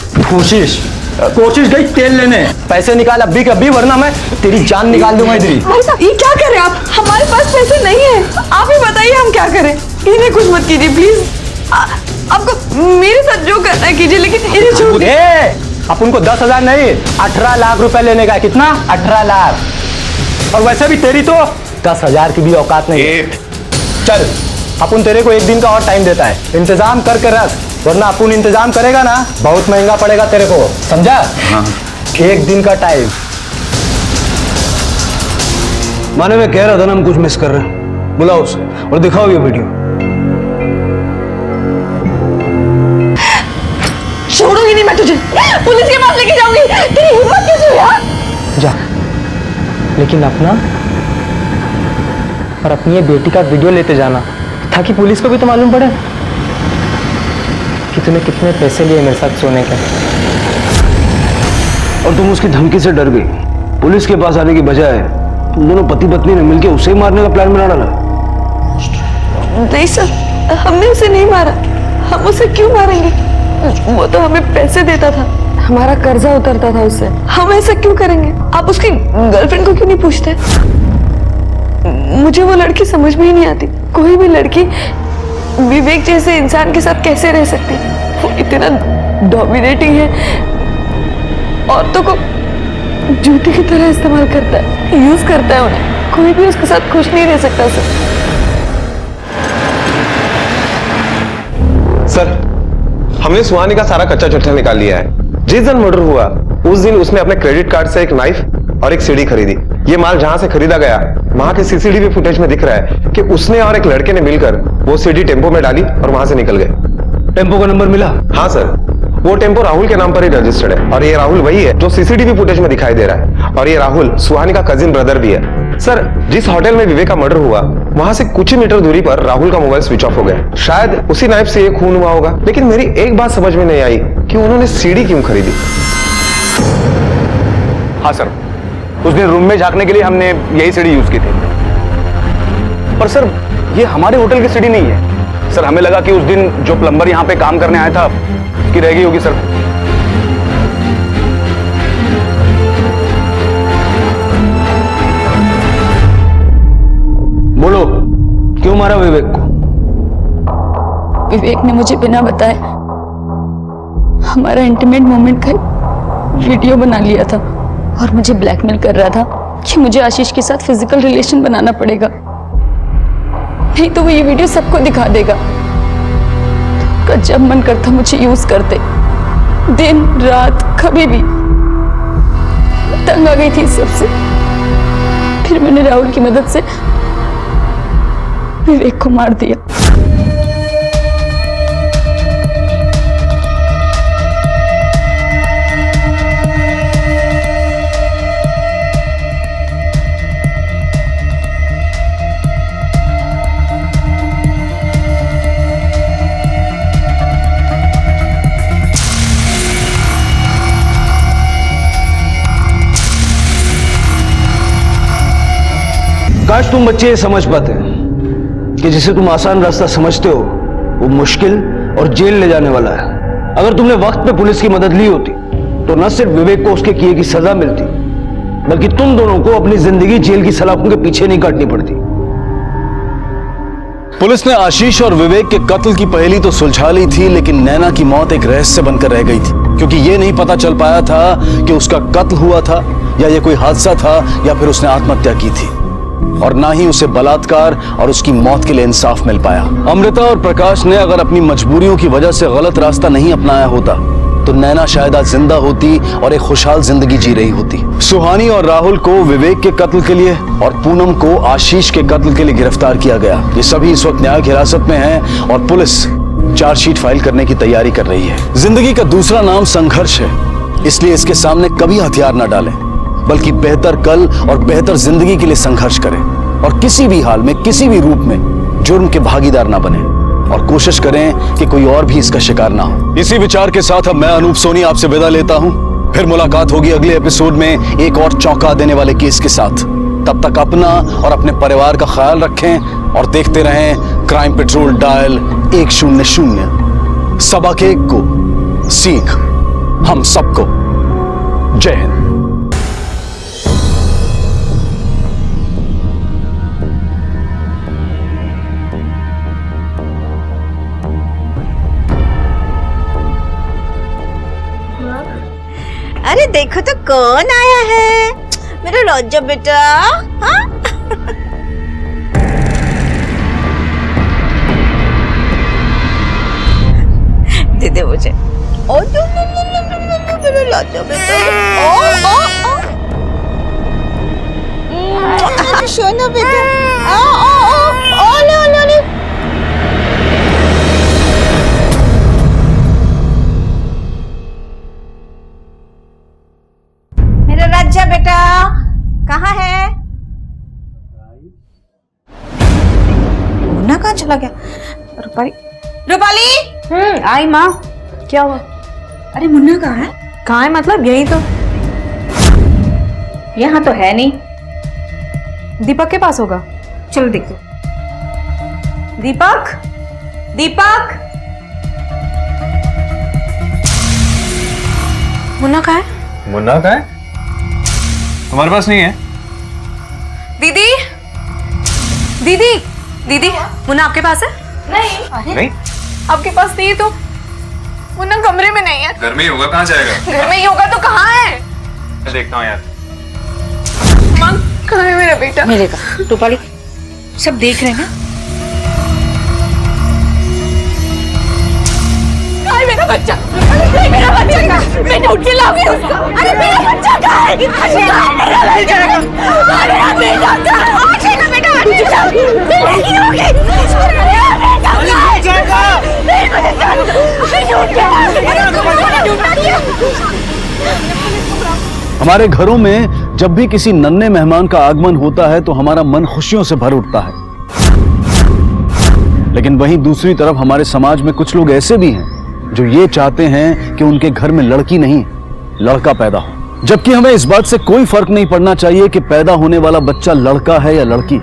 कोशिश गई तेल लेने। पैसे निकाल अभी कभी, वरना मैं तेरी जान निकाल दूंगा इधर ही। भाई साहब ये क्या कर रहे हैं आप? हमारे पास पैसे नहीं है, आप ही बताइए हम क्या करें। इन्हें कुछ मत कीजिए प्लीज। आपको मेरे साथ जो करना है कीजिए, लेकिन इन्हें छोड़ दीजिए। अपन को 10,000 नहीं 18 लाख रुपए लेने का। कितना? 18 लाख। और वैसे भी तेरी तो 10,000 की भी औकात नहीं है। चल अपन तेरे को एक दिन का और टाइम देता है, इंतजाम करके रख, वरना अपन इंतजाम करेगा ना बहुत महंगा पड़ेगा तेरे को, समझा? हाँ। एक दिन का टाइम। माने मैं कह रहा था ना हम कुछ मिस कर रहे हैं। बुलाओ उसे और दिखाओ ये वीडियो। छोड़ूंगी नहीं मैं तुझे, पुलिस के पास लेके जाऊंगी। तेरी हिम्मत कैसे हुई यार? जा, लेकिन अपना और अपनी ये बेटी का वीडियो लेते जाना, ताकि पुलिस को भी तो मालूम पड़े कि तूने कितने पैसे लिए मेरे साथ सोने के। और तुम उसकी धमकी से डर गई। पुलिस के पास आने की बजाय तुम दोनों पति पत्नी ने मिलकर उसे ही मारने का प्लान बना डाला। नहीं सर, हमने उसे नहीं मारा। हम उसे क्यों मारेंगे? वो तो हमें पैसे देता था, हमारा कर्जा उतरता था उससे। हम ऐसा क्यों करेंगे? आप उसकी गर्लफ्रेंड को क्यों नहीं पूछते? मुझे वो लड़की समझ में ही नहीं आती। कोई भी लड़की विवेक जैसे इंसान के साथ कैसे रह सकती? वो इतना डोमिनेटिंग है, औरतों को जूते की तरह इस्तेमाल करता है, यूज करता है उन्हें। कोई भी उसके साथ खुश नहीं रह सकता सर, हमने सुहानी का सारा कच्चा चिट्ठा निकाल लिया है। जिस दिन मर्डर हुआ उस दिन उसने अपने क्रेडिट कार्ड से एक नाइफ और एक सीडी खरीदी। ये माल जहां से खरीदा गया वहां के सीसीटीवी फुटेज में दिख रहा है कि उसने और एक लड़के ने मिलकर वो सीडी टेम्पो में डाली और वहां से निकल गए। टेम्पो का नंबर मिला? हाँ सर, वो टेम्पो राहुल के नाम पर ही रजिस्टर्ड है, और ये राहुल वही है जो सीसीटीवी फुटेज में दिखाई दे रहा है। और ये राहुल सुहानी का कजिन ब्रदर भी है। सर, जिस होटल में विवेक का मर्डर हुआ वहां से कुछ ही मीटर दूरी पर राहुल का मोबाइल स्विच ऑफ हो गया। शायद उसी नाइफ से ये खून हुआ होगा। लेकिन मेरी एक बात समझ में नहीं आई कि उन्होंने सीडी क्यों खरीदी। हाँ सर, उस दिन रूम में झांकने के लिए हमने यही सीडी यूज की थी। पर सर ये हमारे होटल की सीडी नहीं है सर। हमें लगा कि उस दिन जो प्लम्बर यहाँ पे काम करने आया था उसकी रह गई होगी सर। बोलो, क्यों मारा विवेक को? विवेक ने मुझे बिना बताए हमारा इंटीमेट मोमेंट का वीडियो बना लिया था और मुझे ब्लैकमेल कर रहा था कि मुझे आशीष के साथ फिजिकल रिलेशन बनाना पड़ेगा, नहीं तो वो ये वीडियो सबको दिखा देगा। का जब मन करता मुझे यूज करते, दिन रात कभी भी। तंग आ गई थी सबसे, फिर मैंने राहुल की मदद से विवेक को मार दिया। काश तुम बच्चे ये समझ पाते कि जिसे तुम आसान रास्ता समझते हो वो मुश्किल और जेल ले जाने वाला है। अगर तुमने वक्त पे पुलिस की मदद ली होती तो न सिर्फ विवेक को उसके किए की सजा मिलती, बल्कि तुम दोनों को अपनी जिंदगी जेल की सलाखों के पीछे नहीं काटनी पड़ती। पुलिस ने आशीष और विवेक के कत्ल की पहेली तो सुलझा ली थी, लेकिन नैना की मौत एक रहस्य बनकर रह गई थी, क्योंकि यह नहीं पता चल पाया था कि उसका कत्ल हुआ था या यह कोई हादसा था या फिर उसने आत्महत्या की थी। और ना ही उसे बलात्कार और उसकी मौत के लिए इंसाफ मिल पाया। अमृता और प्रकाश ने अगर अपनी मजबूरियों की वजह से गलत रास्ता नहीं अपनाया होता तो नैना शायद आज जिंदा होती और एक खुशहाल जिंदगी जी रही होती। सुहानी और राहुल को विवेक के कत्ल के लिए और पूनम को आशीष के कत्ल के लिए गिरफ्तार किया गया। ये सभी इस वक्त न्यायिक हिरासत में हैं और पुलिस चार्जशीट फाइल करने की तैयारी कर रही है। जिंदगी का दूसरा नाम संघर्ष है, इसलिए इसके सामने कभी हथियार न डालें, बल्कि बेहतर कल और बेहतर जिंदगी के लिए संघर्ष करें और किसी भी हाल में, किसी भी रूप में जुर्म के भागीदार ना बने और कोशिश करें कि कोई और भी इसका शिकार ना हो। इसी विचार के साथ अब मैं अनूप सोनी आपसे विदा लेता हूं। फिर मुलाकात होगी अगले एपिसोड में एक और चौंका देने वाले केस के साथ। तब तक अपना और अपने परिवार का ख्याल रखें और देखते रहें क्राइम पेट्रोल डायल 100। सबक एक को सीख हम सबको। जय हिंद। अरे देखो तो कौन आया है, मेरा राजा बेटा। हाँ? दे दे मुझे। ओ मेरा राजा बेटा। ओ सोना बेटा। ले। मेरा राजा बेटा कहाँ है? मुन्ना कहाँ चला गया? रूपाली, रूपाली। आई माँ। क्या हुआ? अरे मुन्ना कहाँ है? कहाँ है मतलब? यही तो। यहाँ तो है नहीं। दीपक के पास होगा। चलो देखो। दीपक, दीपक। मुन्ना कहाँ है? मुन्ना का है? तुम्हारे पास नहीं है? दीदी, दीदी, दीदी, मुन्ना आपके पास है? नहीं। नहीं? आपके पास नहीं है तो? मुन्ना कमरे में नहीं है। घर में ही होगा, कहाँ जाएगा? घर में ही होगा तो कहाँ है? मैं देखता हूँ यार। माँ, कहाँ है मेरा बेटा? मिलेगा। रूपाली, सब देख रहे हैं ना? कहाँ है मेरा बच्चा? अरे मेरा बच्चा कहाँ? मैंने उठ के लाऊंगी उसको। अरे मेरा बच्चा कहाँ है? मेरा बच्चा कहाँ? अरे मेरा बच्चा कहाँ? बेटा हमारे घरों में जब भी किसी नन्हे मेहमान का आगमन होता है तो हमारा मन खुशियों से भर उठता है, लेकिन वहीं दूसरी तरफ हमारे समाज में कुछ लोग ऐसे भी हैं जो ये चाहते हैं कि उनके घर में लड़की नहीं लड़का पैदा हो, जबकि हमें इस बात से कोई फर्क नहीं पड़ना चाहिए कि पैदा होने वाला बच्चा लड़का है या लड़की।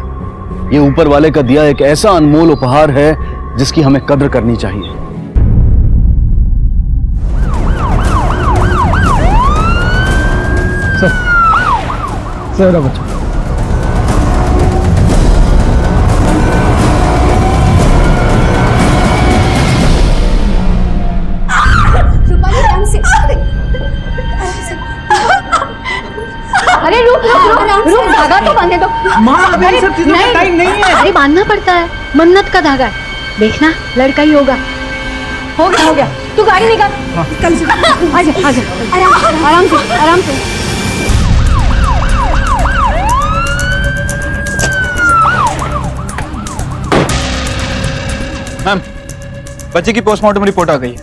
ये ऊपर वाले का दिया एक ऐसा अनमोल उपहार है जिसकी हमें कद्र करनी चाहिए। सर बच्चा अरे रुक धागा तो बांधने दो। माँ, अभी इन सब चीजों का टाइम नहीं है। अरे बांधना पड़ता है, मन्नत का धागा है। देखना लड़का ही होगा। हो गया तू गाड़ी निकाल। आजा आराम से। मैम, बच्चे की पोस्टमार्टम रिपोर्ट आ गई है।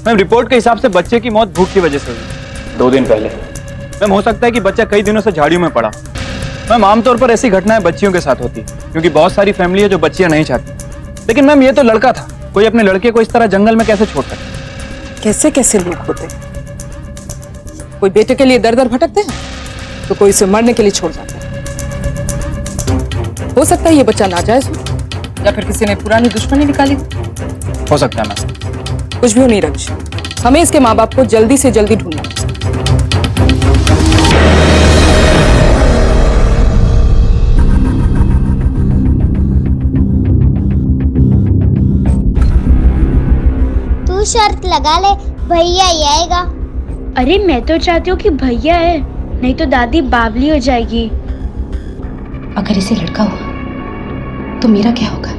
मैम, रिपोर्ट के हिसाब से बच्चे की मौत भूख की वजह से हुई 2 दिन पहले। मैम, हो सकता है कि बच्चा कई दिनों से झाड़ियों में पड़ा। मैम, आमतौर पर ऐसी घटनाएं बच्चियों के साथ होती है क्योंकि बहुत सारी फैमिली है जो बच्चियां नहीं चाहती। लेकिन मैम, ये तो लड़का था, कोई अपने लड़के को इस तरह जंगल में कैसे छोड़ सकता? कैसे कैसे लोग होते हैं। कोई बेटे के लिए दर दर भटकते हैं तो कोई इसे मरने के लिए छोड़ जाता है। हो सकता है ये बच्चा नाजायज हो या फिर किसी ने पुरानी दुश्मनी निकाली। हो सकता है मैम। कुछ भी हो नहीं रक्ष, हमें इसके माँ बाप को जल्दी से जल्दी ढूंढना। तू शर्त लगा ले, भैया ही आएगा। अरे मैं तो चाहती हूँ कि भैया है, नहीं तो दादी बावली हो जाएगी। अगर इसे लड़का हुआ तो मेरा क्या होगा?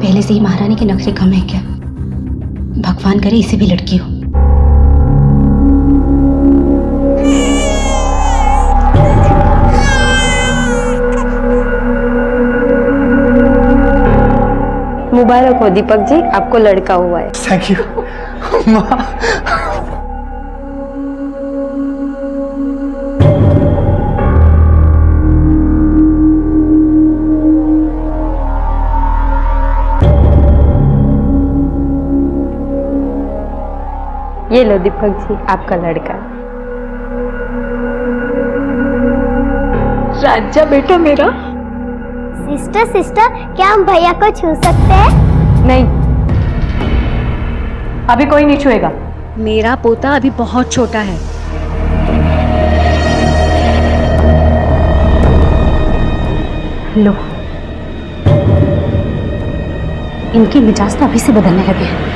पहले से ही महारानी के नखरे कम है क्या? भगवान करे इसे भी लड़की हो। मुबारक हो दीपक जी, आपको लड़का हुआ है। थैंक यू माँ। ये लो दीपक जी, आपका लड़का। राजा बेटा मेरा। सिस्टर सिस्टर, क्या हम भैया को छू सकते हैं? नहीं, अभी कोई नहीं छुएगा। मेरा पोता अभी बहुत छोटा है। लो, इनकी मिजाज तो अभी से बदलने लगे हैं।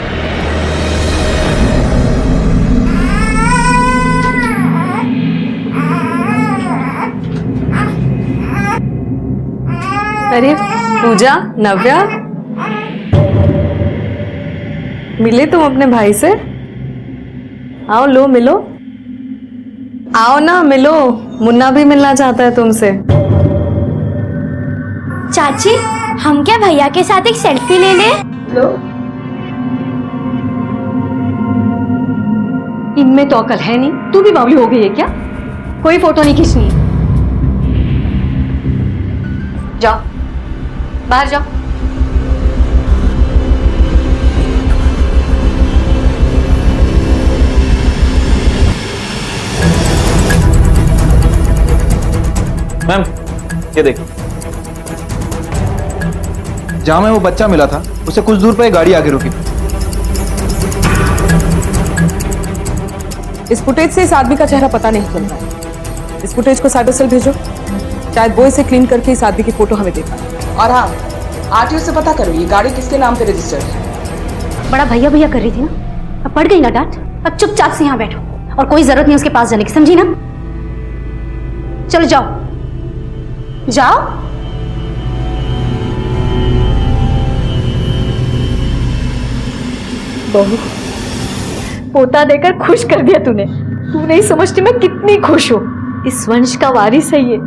अरे पूजा, नव्या, मिले तुम अपने भाई से? आओ लो मिलो, आओ ना मिलो, मुन्ना भी मिलना चाहता है तुमसे। चाची, हम क्या भैया के साथ एक सेल्फी ले ले? लो। इनमें तो अकल है नहीं, तू भी बावली हो गई है क्या? कोई फोटो नहीं खींचनी। जाओ, बाहर जाओ। मैम, ये देखिए, जहां में वो बच्चा मिला था उसे कुछ दूर पर एक गाड़ी आगे रुकी। इस फुटेज से इस आदमी का चेहरा पता नहीं चल रहा है। इस फुटेज को साइबर सेल भेजो, शायद वो इसे क्लीन करके इस आदमी की फोटो हमें दे पाए। और हाँ, आरटीओ से पता करो ये गाड़ी किसके नाम पे रजिस्टर्ड है। बड़ा भैया भैया कर रही थी ना, अब पड़ गई ना डांट। अब चुपचाप से यहाँ बैठो और कोई जरूरत नहीं उसके पास जाने की, समझी ना? चलो जाओ जाओ। बहू, पोता देकर खुश कर दिया तूने। तू नहीं समझती मैं कितनी खुश हूँ। इस वंश का वारिस है ये।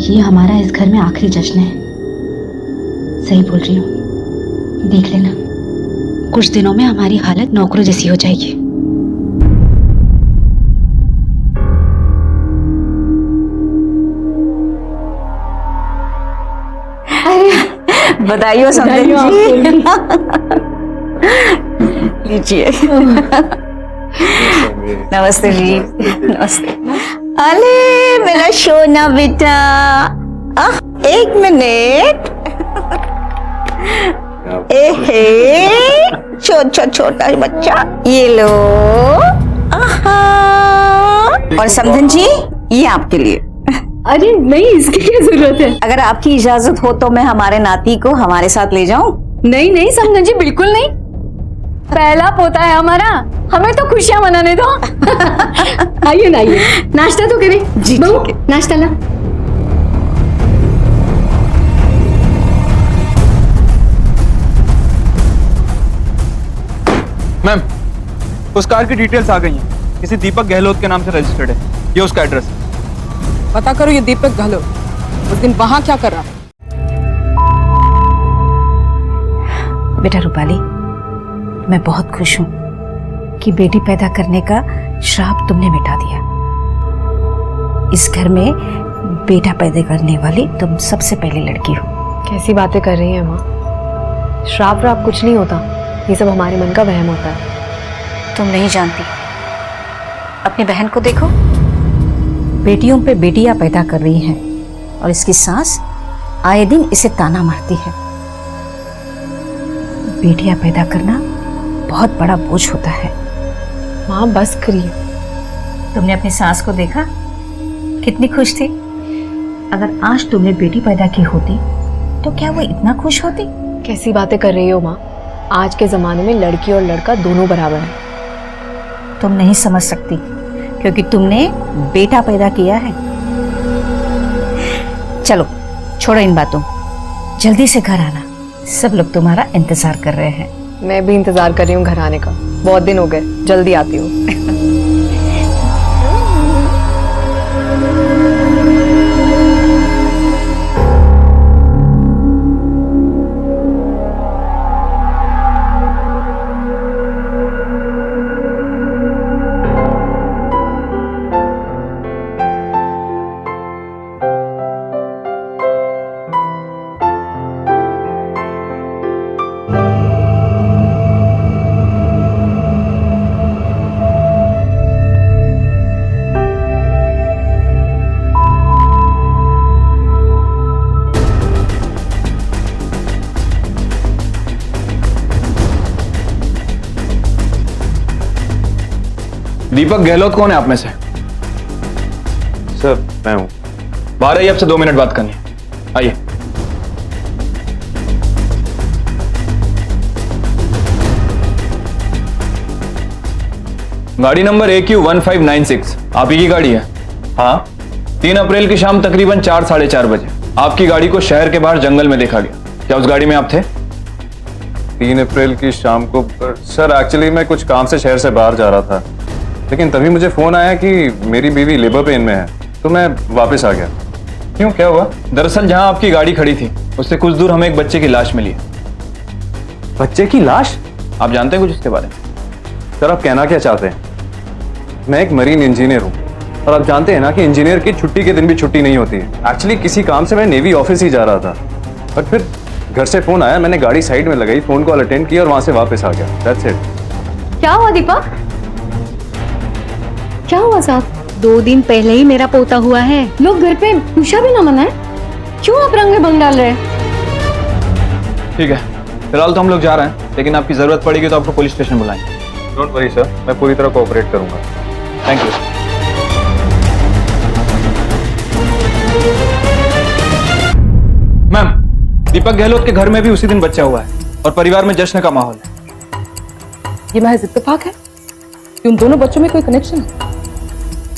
ये हमारा इस घर में आखिरी जश्न है। सही बोल रही हूँ, देख लेना, कुछ दिनों में हमारी हालत नौकरों जैसी हो जाएगी। बधाई हो समधन जी। लीजिए। नमस्ते जी। नमस्ते। अरे मेरा सोना बेटा, एक मिनट। छोटा बच्चा, ये लो। और समधन जी, ये आपके लिए। अरे नहीं, इसकी क्या जरूरत है? अगर आपकी इजाजत हो तो मैं हमारे नाती को हमारे साथ ले जाऊं? नहीं नहीं समझन जी, बिल्कुल नहीं। पहला पोता है हमारा, हमें तो खुशियां मनाने दो। आइए ना, आइए, नाश्ता तो करें। जी बहू, ठीक है। नाश्ता ला। मैम, उस कार की डिटेल्स आ गई हैं। किसी दीपक गहलोत के नाम से रजिस्टर्ड है। ये उसका एड्रेस है। पता करो ये दीपक गहलोत उस दिन वहां क्या कर रहा है। बेटा रूपाली, मैं बहुत खुश हूं कि बेटी पैदा करने का श्राप तुमने मिटा दिया। इस घर में बेटा पैदा करने वाली तुम सबसे पहली लड़की हो। कैसी बातें कर रही हैं माँ? श्राप व्राप कुछ नहीं होता, ये सब हमारे मन का वहम होता है। तुम नहीं जानती, अपनी बहन को देखो, बेटियों पे बेटियां पैदा कर रही हैं और इसकी सास आए दिन इसे ताना मारती है। बेटियां पैदा करना बहुत बड़ा बोझ होता है। माँ बस करिए, तुमने अपनी सास को देखा, कितनी खुश थी। अगर आज तुमने बेटी पैदा की होती तो क्या वो इतना खुश होती? कैसी बातें कर रही हो माँ? आज के ज़माने में लड़की और लड़का दोनों बराबर हैं। तुम नहीं समझ सकती क्योंकि तुमने बेटा पैदा किया है। चलो छोड़ो इन बातों, जल्दी से घर आना, सब लोग तुम्हारा इंतजार कर रहे हैं। मैं भी इंतज़ार कर रही हूँ घर आने का, बहुत दिन हो गए, जल्दी आती हूँ। दीपक गहलोत कौन है आप में से? सर मैं हूं। बाहर आइए, आपसे 2 मिनट बात करनी है। आइए। गाड़ी नंबर AQ1596 आप ही की गाड़ी है? हाँ। 3 अप्रैल की शाम तकरीबन 4 साढ़े 4 बजे आपकी गाड़ी को शहर के बाहर जंगल में देखा गया। क्या उस गाड़ी में आप थे? 3 अप्रैल की शाम को सर एक्चुअली मैं कुछ काम से शहर से बाहर जा रहा था, लेकिन तभी मुझे फोन आया कि मेरी बीवी लेबर पेन में है, तो मैं वापस आ गया। क्यों, क्या हुआ? दरअसल जहां आपकी गाड़ी खड़ी थी उससे कुछ दूर हमें एक बच्चे की लाश मिली है। बच्चे की लाश? आप जानते हैं कुछ उसके बारे में? सर आप कहना क्या चाहते हैं? मैं एक मरीन इंजीनियर हूँ और आप जानते हैं ना कि इंजीनियर की छुट्टी के दिन भी छुट्टी नहीं होती है। एक्चुअली किसी काम से मैं नेवी ऑफिस ही जा रहा था, बट फिर घर से फोन आया, मैंने गाड़ी साइड में लगाई, फोन कॉल अटेंड किया और वहां से वापस आ गया। That's it. क्या हुआ दीपक? क्या हुआ साहब? 2 दिन पहले ही मेरा पोता हुआ है। लोग घर पे खुशा भी ना मनाए, क्यों आप रंग में भंग डाल रहे हैं? ठीक है, फिलहाल तो हम लोग जा रहे हैं, लेकिन आपकी जरूरत पड़ेगी तो आपको पुलिस स्टेशन बुलाएंगे। डोंट वरी सर, मैं पूरी तरह कोऑपरेट करूंगा। Thank you. मैम, दीपक गहलोत के घर में भी उसी दिन बच्चा हुआ है और परिवार में जश्न का माहौल है। ये महज इत्तेफाक है कि उन दोनों बच्चों में कोई कनेक्शन है?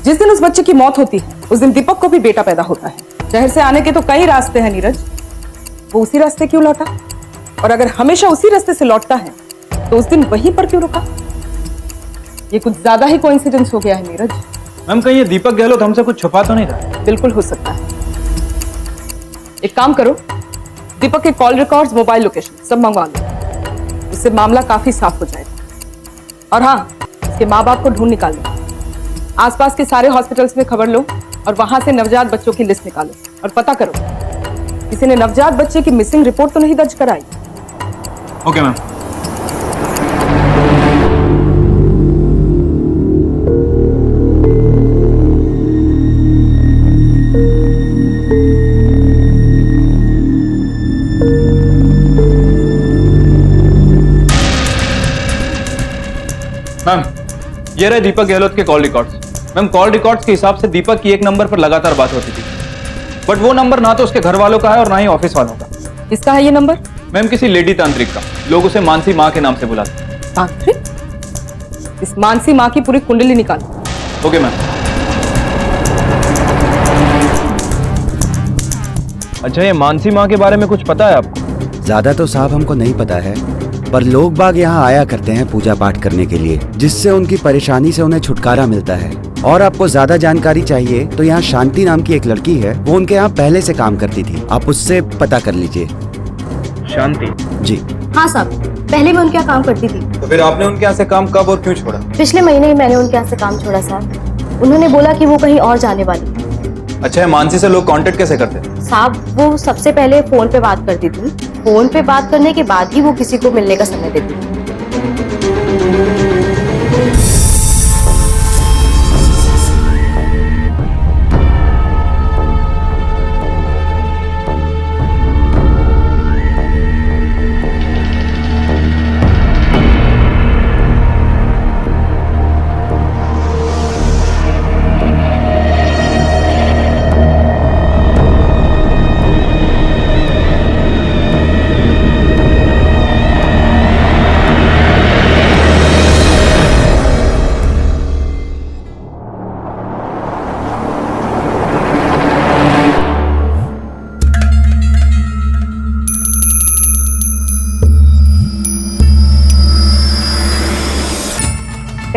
जिस दिन उस बच्चे की मौत होती है उस दिन दीपक को भी बेटा पैदा होता है। शहर से आने के तो कई रास्ते हैं नीरज, वो उसी रास्ते क्यों लौटा? और अगर हमेशा उसी रास्ते से लौटता है तो उस दिन वहीं पर क्यों रुका? ये कुछ ज्यादा ही कोइंसिडेंस हो गया है नीरज। मैम कहीं ये दीपक गहलोत हमसे कुछ छुपा तो नहीं रहा? बिल्कुल हो सकता है। एक काम करो, दीपक के कॉल रिकॉर्ड्स, मोबाइल लोकेशन सब मंगवा लो, इससे मामला काफी साफ हो जाएगा। और हाँ, इसके माँ बाप को ढूंढ निकालो, आसपास के सारे हॉस्पिटल्स में खबर लो और वहां से नवजात बच्चों की लिस्ट निकालो और पता करो किसी ने नवजात बच्चे की मिसिंग रिपोर्ट तो नहीं दर्ज कराई। Okay ma'am. मैम ये रहे दीपक गहलोत के call records. Ma'am call records के हिसाब से दीपक की एक नंबर पर लगातार बात होती थी, बट वो नंबर ना तो उसके घर वालों का है और ना ही ऑफिस वालों का। किसका है ये नंबर? मैम किसी लेडी तांत्रिक का, लोग उसे मानसी माँ के नाम से बुलाते हैं। तांत्रिक? इस मानसी माँ की पूरी कुंडली निकालो। Okay ma'am. अच्छा ये मानसी माँ के बारे में कुछ पता है आपको? ज्यादा तो साहब हमको नहीं पता है, पर लोग बाग यहाँ आया करते हैं पूजा पाठ करने के लिए, जिससे उनकी परेशानी से उन्हें छुटकारा मिलता है। और आपको ज्यादा जानकारी चाहिए तो यहाँ शांति नाम की एक लड़की है, वो उनके यहाँ पहले से काम करती थी, आप उससे पता कर लीजिए। शांति जी हाँ साहब, पहले मैं उनके यहाँ काम करती थी। तो फिर आपने उनके यहाँ से काम कब और क्यों छोड़ा? पिछले महीने ही मैंने उनके यहाँ से काम छोड़ा साहब। उन्होंने बोला कि वो कहीं और जाने वाली। अच्छा है, मानसी से लोग कांटेक्ट कैसे करते थे? साहब वो सबसे पहले फोन पे बात करती थी, फोन पे बात करने के बाद ही वो किसी को मिलने का समय देती थी।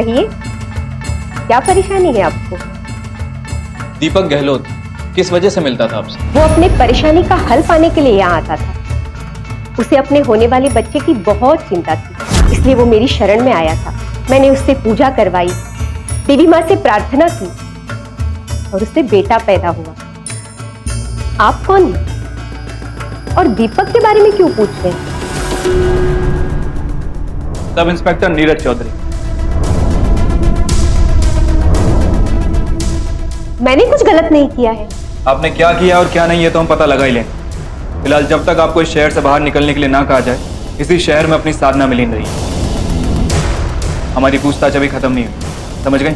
कहिए, क्या परेशानी है आपको? दीपक गहलोत किस वजह से मिलता था आपसे? वो अपने परेशानी का हल पाने के लिए यहाँ आता था। उसे अपने होने वाले बच्चे की बहुत चिंता थी, इसलिए वो मेरी शरण में आया था। मैंने उससे पूजा करवाई, देवी माँ से प्रार्थना की और उससे बेटा पैदा हुआ। आप कौन हैं? और दीपक के बारे में क्यों पूछ रहे हैं? सब इंस्पेक्टर नीरज चौधरी। मैंने कुछ गलत नहीं किया है। आपने क्या किया और क्या नहीं है तो हम पता लगा ही लें। फिलहाल जब तक आपको इस शहर से बाहर निकलने के लिए ना कहा जाए, इसी शहर में अपनी साधना में लीन रहिए। हमारी पूछताछ अभी खत्म नहीं हुई, समझ गए?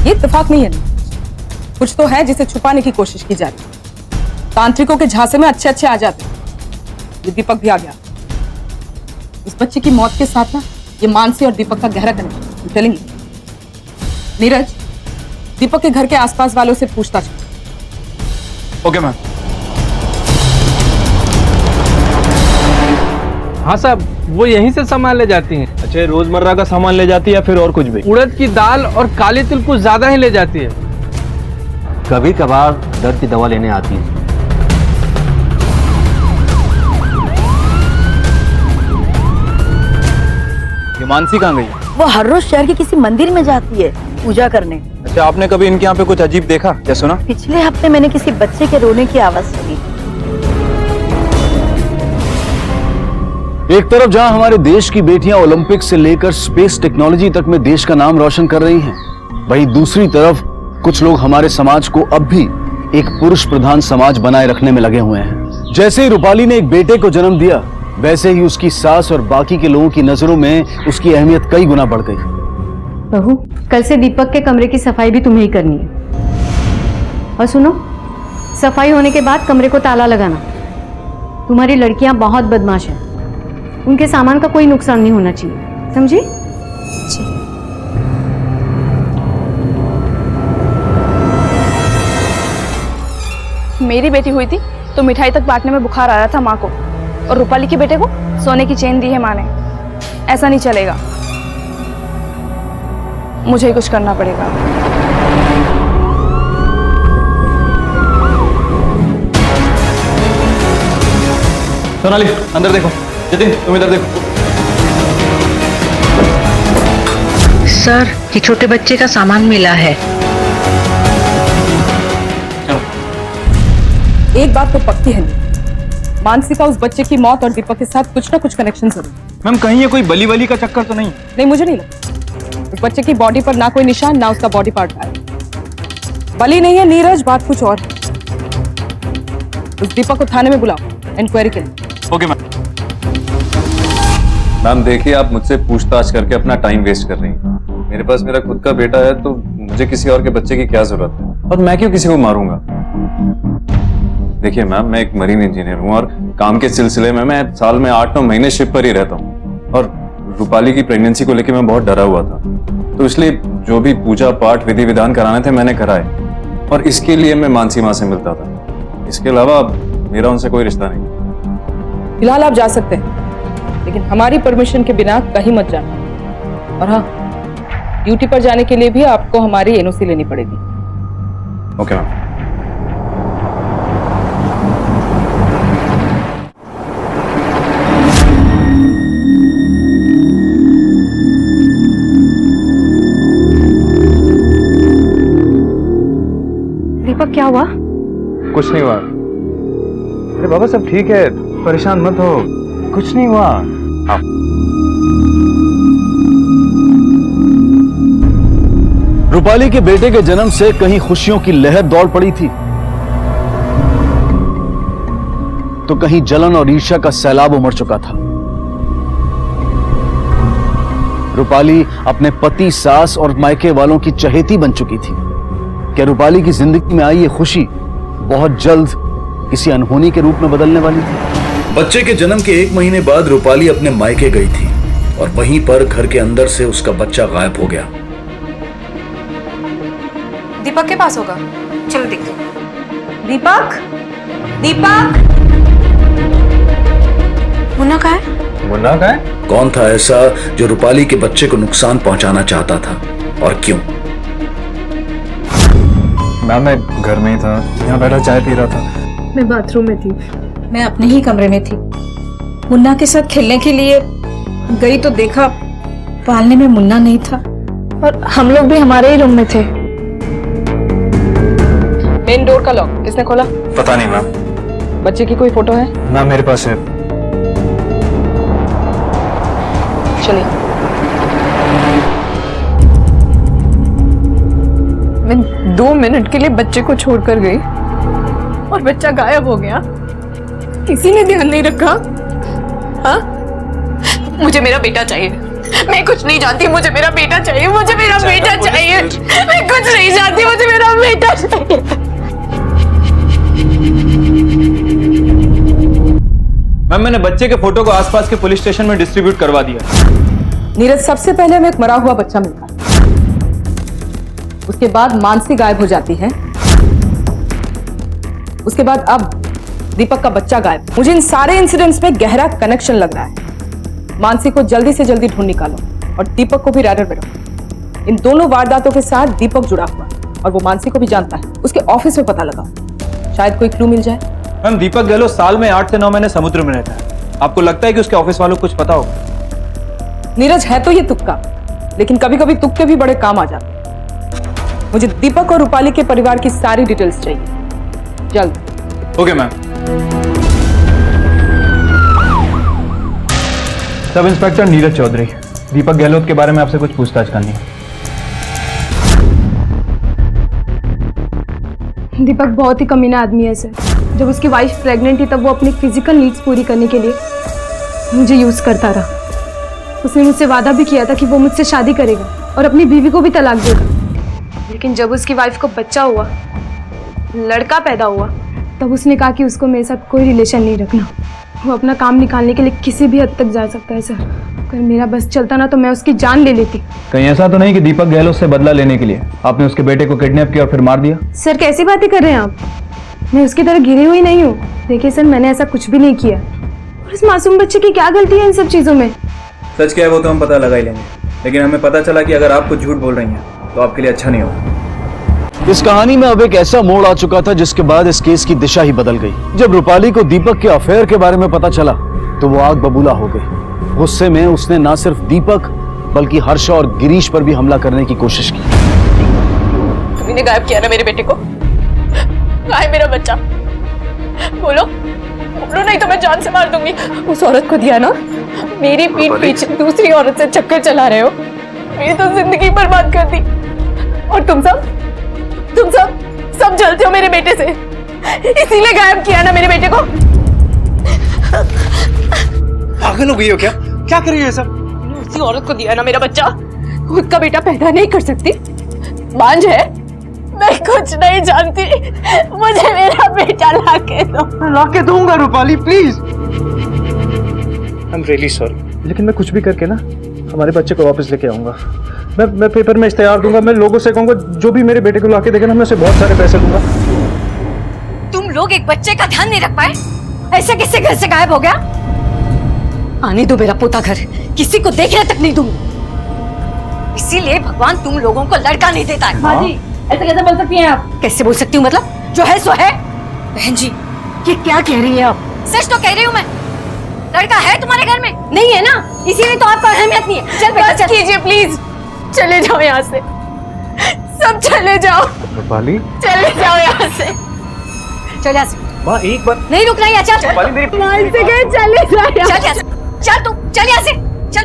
ये इत्तेफाक नहीं है, कुछ तो है जिसे छुपाने की कोशिश की जा रही है। तांत्रिकों के झांसे में अच्छे अच्छे आ जाते हैं। ये दीपक भी आ गया। इस बच्चे की मौत के साथ ना ये मानसी और दीपक का गहरा कनेक्शन चलेंगे। नीरज, दीपक के घर के आसपास वालों से पूछताछ कर। Okay ma'am. हाँ साहब, वो यहीं से सामान ले जाती हैं। अच्छा, रोजमर्रा का सामान ले जाती है या फिर और कुछ भी? उड़द की दाल और काले तिल कुछ ज्यादा ही ले जाती है। कभी कभार दर्द की दवा लेने आती है। ये मानसी कहाँ गई? वो हर रोज शहर के किसी मंदिर में जाती है पूजा करने। अच्छा, आपने कभी इनके यहाँ पे कुछ अजीब देखा या सुना? पिछले हफ्ते मैंने किसी बच्चे के रोने की आवाज सुनी। एक तरफ जहां हमारे देश की बेटियां ओलंपिक से लेकर स्पेस टेक्नोलॉजी तक में देश का नाम रोशन कर रही हैं, वहीं दूसरी तरफ कुछ लोग हमारे समाज को अब भी एक पुरुष प्रधान समाज बनाए रखने में लगे हुए हैं। जैसे ही रूपाली ने एक बेटे को जन्म दिया, वैसे ही उसकी सास और बाकी के लोगों की नजरों में उसकी अहमियत कई गुना बढ़ गई। बहू, कल से दीपक के कमरे की सफाई भी तुम्हें ही करनी है। और सुनो, सफाई होने के बाद कमरे को ताला लगाना। तुम्हारी लड़कियां बहुत बदमाश हैं, उनके सामान का कोई नुकसान नहीं होना चाहिए, समझी? मेरी बेटी हुई थी तो मिठाई तक बांटने में बुखार आ रहा था माँ को, और रूपाली के बेटे को सोने की चेन दी है माँ ने। ऐसा नहीं चलेगा, मुझे ही कुछ करना पड़ेगा। सोनाली, अंदर देखो। जतिन, तुम इधर देखो। सर, ये छोटे बच्चे का सामान मिला है। एक बात तो पक्की है, मानसी का उस बच्चे की मौत और दीपक के साथ कुछ ना कुछ कनेक्शन जरूर। मैम, कहीं ये कोई बली वली का चक्कर तो नहीं? नहीं, मुझे नहीं लगता। उस बच्चे की बॉडी पर ना कोई निशान, ना उसका बॉडी पार्ट है। बली नहीं है नीरज, बात कुछ और है। उस दीपक को थाने में बुलाओ इंक्वायरी के लिए। Okay ma'am. मैम देखिए, आप मुझसे पूछताछ करके अपना टाइम वेस्ट कर रही हैं। मेरे पास मेरा खुद का बेटा है, तो मुझे किसी और के बच्चे की क्या जरूरत है? और मैं क्यों किसी को मारूंगा? देखिए मैम, मैं एक मरीन इंजीनियर हूँ और काम के सिलसिले में मैं साल में 8-9 महीने शिप पर ही रहता हूँ। और रूपाली की प्रेगनेंसी को लेकर मैं बहुत डरा हुआ था, तो इसलिए जो भी पूजा पाठ विधि विधान कराने थे मैंने कराए, और इसके लिए मैं मानसी माँ से मिलता था। इसके अलावा मेरा उनसे कोई रिश्ता नहीं। फिलहाल आप जा सकते हैं, लेकिन हमारी परमिशन के बिना कहीं मत जाना। और हाँ, ड्यूटी पर जाने के लिए भी आपको हमारी एनओसी लेनी पड़ेगी। Okay ma'am. दीपक, क्या हुआ? कुछ नहीं हुआ। अरे बाबा, सब ठीक है, परेशान मत हो, कुछ नहीं हुआ। हाँ। रूपाली के बेटे के जन्म से कहीं खुशियों की लहर दौड़ पड़ी थी, तो कहीं जलन और ईर्ष्या का सैलाब उमड़ चुका था। रूपाली अपने पति, सास और मायके वालों की चहेती बन चुकी थी। क्या रूपाली की जिंदगी में आई ये खुशी बहुत जल्द किसी अनहोनी के रूप में बदलने वाली थी? बच्चे के जन्म के 1 महीने बाद रूपाली अपने मायके गई थी और वहीं पर घर के अंदर से उसका बच्चा गायब हो गया। दीपक के पास होगा, चलो देखते हैं। दीपक, दीपक, मुन्ना कहाँ है? मुन्ना का है? कौन था ऐसा जो रूपाली के बच्चे को नुकसान पहुंचाना चाहता था और क्यों? मैम मैं घर में ही था, यहाँ बैठा चाय पी रहा था। मैं बाथरूम में थी। मैं अपने ही कमरे में थी, मुन्ना के साथ खेलने के लिए गई तो देखा पालने में मुन्ना नहीं था और हम लोग भी हमारे ही रूम में थे। मेन डोर का लॉक किसने खोला? पता नहीं मैम। बच्चे की कोई फोटो है? मैम मेरे पास है। चलिए। मैं 2 मिनट के लिए बच्चे को छोड़कर गई और बच्चा गायब हो गया। किसी ने ध्यान नहीं रखा। हाँ? मुझे मेरा बेटा चाहिए। मैं कुछ नहीं जानती, मुझे मेरा बेटा चाहिए। मुझे मेरा बेटा चाहिए। मैं कुछ नहीं जानती, मुझे मेरा बेटा चाहिए। मैम मैंने बच्चे के फोटो को आसपास के पुलिस स्टेशन में डिस्ट्रीब्यूट करवा दिया। नीरज, सबसे पहले हमें एक मरा हुआ बच्चा मिलता है, उसके बाद मानसी गायब हो जाती है, उसके बाद अब दीपक का बच्चा गायब। मुझे इन सारे इंसिडेंट्स में गहरा कनेक्शन लग रहा है। मानसी को जल्दी से जल्दी ढूंढ निकालो और दीपक को भी रैडर में रखो। इन दोनों वारदातों के साथ दीपक जुड़ा हुआ और वो मानसी को भी जानता है। उसके ऑफिस में पता लगाओ, शायद कोई क्लू मिल जाए। मैम दीपक गहलोत साल में 8 से 9 महीने समुद्र में रहता है। आपको लगता है कि उसके ऑफिस वालों को कुछ पता होगा? नीरज, है तो ये तुक्का, लेकिन कभी कभी तुक्के भी बड़े काम आ जाते हैं। मुझे दीपक और रूपाली के परिवार की सारी डिटेल्स चाहिए, जल्द। Okay ma'am. Sub inspector Neeraj Chaudhary, Deepak Gehlot के बारे में आपसे कुछ पूछताछ करनी है। दीपक बहुत ही कमीना आदमी है सर। जब उसकी वाइफ प्रेग्नेंट थी तब वो अपनी फिजिकल नीड्स पूरी करने के लिए मुझे यूज करता रहा। उसने मुझसे वादा भी किया था कि वो मुझसे शादी करेगा और अपनी बीवी को भी तलाक देगा। लेकिन जब उसकी वाइफ को बच्चा हुआ, लड़का पैदा हुआ, तब उसने कहा कि उसको मेरे साथ कोई रिलेशन नहीं रखना। वो अपना काम निकालने के लिए किसी भी हद तक जा सकता है सर। अगर मेरा बस चलता ना तो मैं उसकी जान ले लेती। कहीं ऐसा तो नहीं कि दीपक गहलोत से बदला लेने के लिए आपने उसके बेटे को किडनैप किया और फिर मार दिया? सर कैसी बातें कर रहे हैं आप? मैं उसकी तरह गिरी हुई नहीं हूँ। देखिए सर, मैंने ऐसा कुछ भी नहीं किया। और इस मासूम बच्चे की क्या गलती है इन सब चीजों में? सच क्या है वो तो हम पता लगा ही लेंगे, लेकिन हमें पता चला कि अगर आप कुछ झूठ बोल रही हैं तो आपके लिए अच्छा नहीं होगा। इस कहानी में अब एक ऐसा मोड़ आ चुका था जिसके बाद इस केस की दिशा ही बदल गई। जब रूपाली को दीपक के अफेयर के बारे में पता चला तो वो आग बबूला हो गई। गुस्से में उसने न सिर्फ दीपक बल्कि हर्ष और गिरीश पर भी हमला करने की कोशिश की। तुमने गायब किया ना मेरे बेटे को। कहाँ है मेरा बच्चा? बोलो बोलो, नहीं तो मैं जान से मार दूंगी। उस औरत को दिया ना, मेरी पीठ पीछे दूसरी औरत से चक्कर चला रहे हो। मेरी तो जिंदगी बर्बाद कर दी। और तुम सब जलते हो मेरे बेटे से, इसीलिए गायब किया ना मेरे बेटे को। पागल हो गई हो क्या? क्या कर रही है सब? उसी औरत को दिया ना मेरा बच्चा। खुद का बेटा पैदा नहीं कर सकती, बांझ है। मैं कुछ नहीं जानती, मुझे मेरा बेटा लाके दो। लाके दूंगा Rupali, please. I am really sorry, लेकिन मैं कुछ भी करके ना हमारे बच्चे को वापस लेके आऊंगा। मैं पेपर में इश्तेहार दूंगा, मैं लोगों से कहूंगा जो भी मेरे बेटे को लाके देगा ना मैं उसे बहुत सारे पैसे दूंगा। तुम लोग एक बच्चे का ध्यान नहीं रख पाए? ऐसे किससे घर से गायब हो गया? आने दो मेरा पोता घर, किसी को देखने तक नहीं दूंगी। इसीलिए भगवान तुम लोगों को लड़का नहीं देता है। माँ जी, ऐसे कैसे बोल सकती हैं आप? कैसे बोल सकती हूँ मतलब? जो है सो है। बहन जी, ये क्या कह रही है आप? सच तो कह रही हूँ मैं। लड़का है तुम्हारे घर में? नहीं है ना, इसीलिए तो आपको अहमियत नहीं है। चल बेटा चल। कीजिए प्लीज, चले जाओ यहाँ से, सब चले जाओ। रूपाली, चले जाओ यहाँ से। चल यहाँ से। माँ एक बार नहीं रुकना यहाँ, चल। रूपाली मेरी मान से गए, चले जाओ यहाँ चल यहाँ से। चल तू, चल यहाँ से, चल।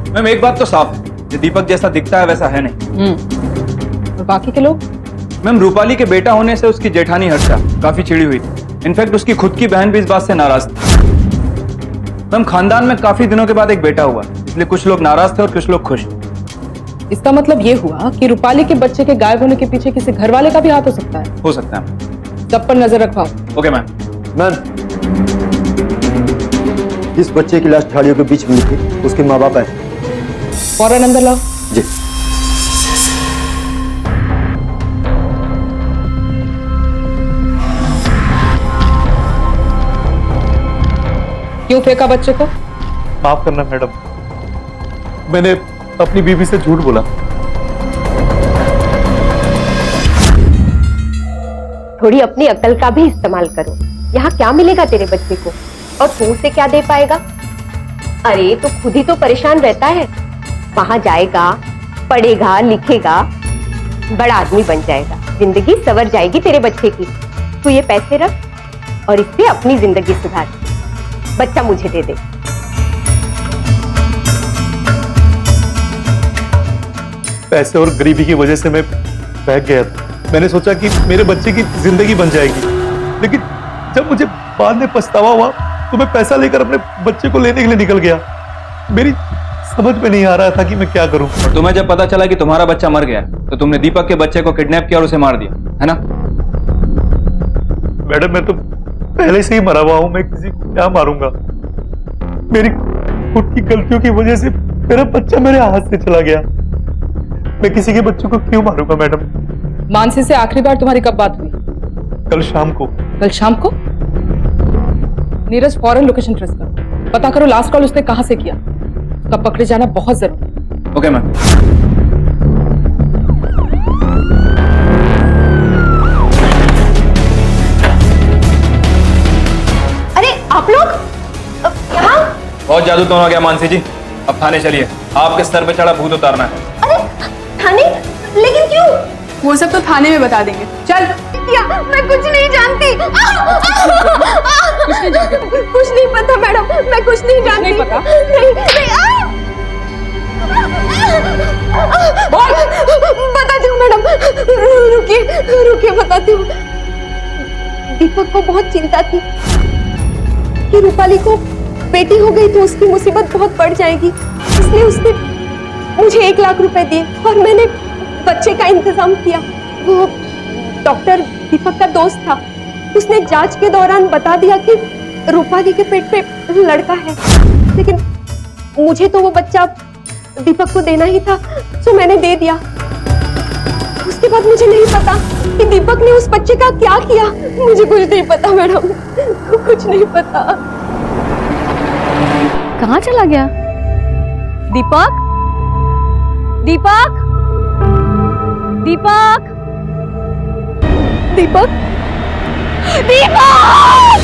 मैम एक बात तो साफ है, ये दीपक जैसा दिखता है वैसा है नहीं। और बाकी के लोग? मैम रूपाली के बेटा होने से उसकी जेठानी हर्षा काफी चिड़ी हुई थी। इनफैक्ट उसकी खुद की बहन भी इस बात से नाराज थी। मैम खानदान में काफी दिनों के बाद एक बेटा हुआ, इसलिए कुछ लोग नाराज थे और कुछ लोग खुश। इसका मतलब ये हुआ कि रूपाली के बच्चे के गायब होने के पीछे किसी घर वाले का भी हाथ हो सकता है। हो सकता है। सब पर नजर रखवाओ। Okay ma'am. मैम, जिस बच्चे की लाश झाड़ियों के बीच मिली थी उसके माँ बाप आए। फौरन अंदर लाओ। जी। क्यों फेंका बच्चे को? माफ करना मैडम, मैंने अपनी बीवी से झूठ बोला। थोड़ी अपनी अकल का भी इस्तेमाल करो। यहाँ क्या मिलेगा तेरे बच्चे को और तू उसे क्या दे पाएगा? अरे तो खुद ही तो परेशान रहता है। वहां जाएगा, पढ़ेगा, लिखेगा, बड़ा आदमी बन जाएगा, जिंदगी संवर जाएगी तेरे बच्चे की। तू ये पैसे रख और इससे अपनी जिंदगी सुधार। बच्चा मुझे दे दे। पैसे और गरीबी की वजह से मैं बहक गया था। मैंने सोचा कि मेरे बच्चे की जिंदगी बन जाएगी, लेकिन जब मुझे बाद में पछतावा हुआ तो मैं पैसा लेकर अपने बच्चे को लेने के लिए निकल गया। मेरी समझ में नहीं आ रहा था कि मैं क्या करूं। और तुम्हें जब पता चला कि तुम्हारा बच्चा मर गया तो तुमने दीपक के बच्चे को किडनैप किया और उसे मार दिया, है ना? मैडम मैं तो पहले से ही मरा हुआ हूं, मैं किसी को क्या मारूंगा? मेरी खुद की गलतियों की वजह से मेरा बच्चा मेरे हाथ से चला गया। मैं किसी के बच्चों को क्यों मारूंगा मैडम? मानसी से आखिरी बार तुम्हारी कब बात हुई? कल शाम को। कल शाम को? नीरज फौरन लोकेशन ट्रेस करो, पता करो लास्ट कॉल उसने कहां से किया। उसका पकड़े जाना बहुत जरूरी है। Okay ma'am. अरे आप लोग यहाँ? बहुत जादू तो हो गया मानसी जी, अब थाने चलिए, आपके सर पे चढ़ा भूत उतारना है। अरे थाने? लेकिन क्यों? वो सब तो थाने में बता देंगे। चल। मैं कुछ नहीं जानती। कुछ नहीं पता मैडम, मैं कुछ नहीं जानती। नहीं पता? नहीं। बताती हूँ मैडम, रुकिए बताती हूँ। दीपक को बहुत चिंता थी कि रूपाली को बेटी हो गई तो उसकी मुसीबत बहुत बढ़ जाएगी, इसलिए उसने मुझे 1 लाख रुपए दिए और मैंने बच्चे का इंतजाम किया। वो डॉक्टर दीपक का दोस्त था, उसने जांच के दौरान बता दिया कि रूपाली के पेट पे लड़का है, लेकिन मुझे तो वो बच्चा दीपक को देना ही था, तो मैंने दे दिया। उसके बाद मुझे नहीं पता कि दीपक ने उस बच्चे का क्या किया। मुझे कुछ नहीं पता मैडम, कुछ नहीं पता। कहाँ चला गया दीपक? दीपक? दीपक? दीपक? दीपक!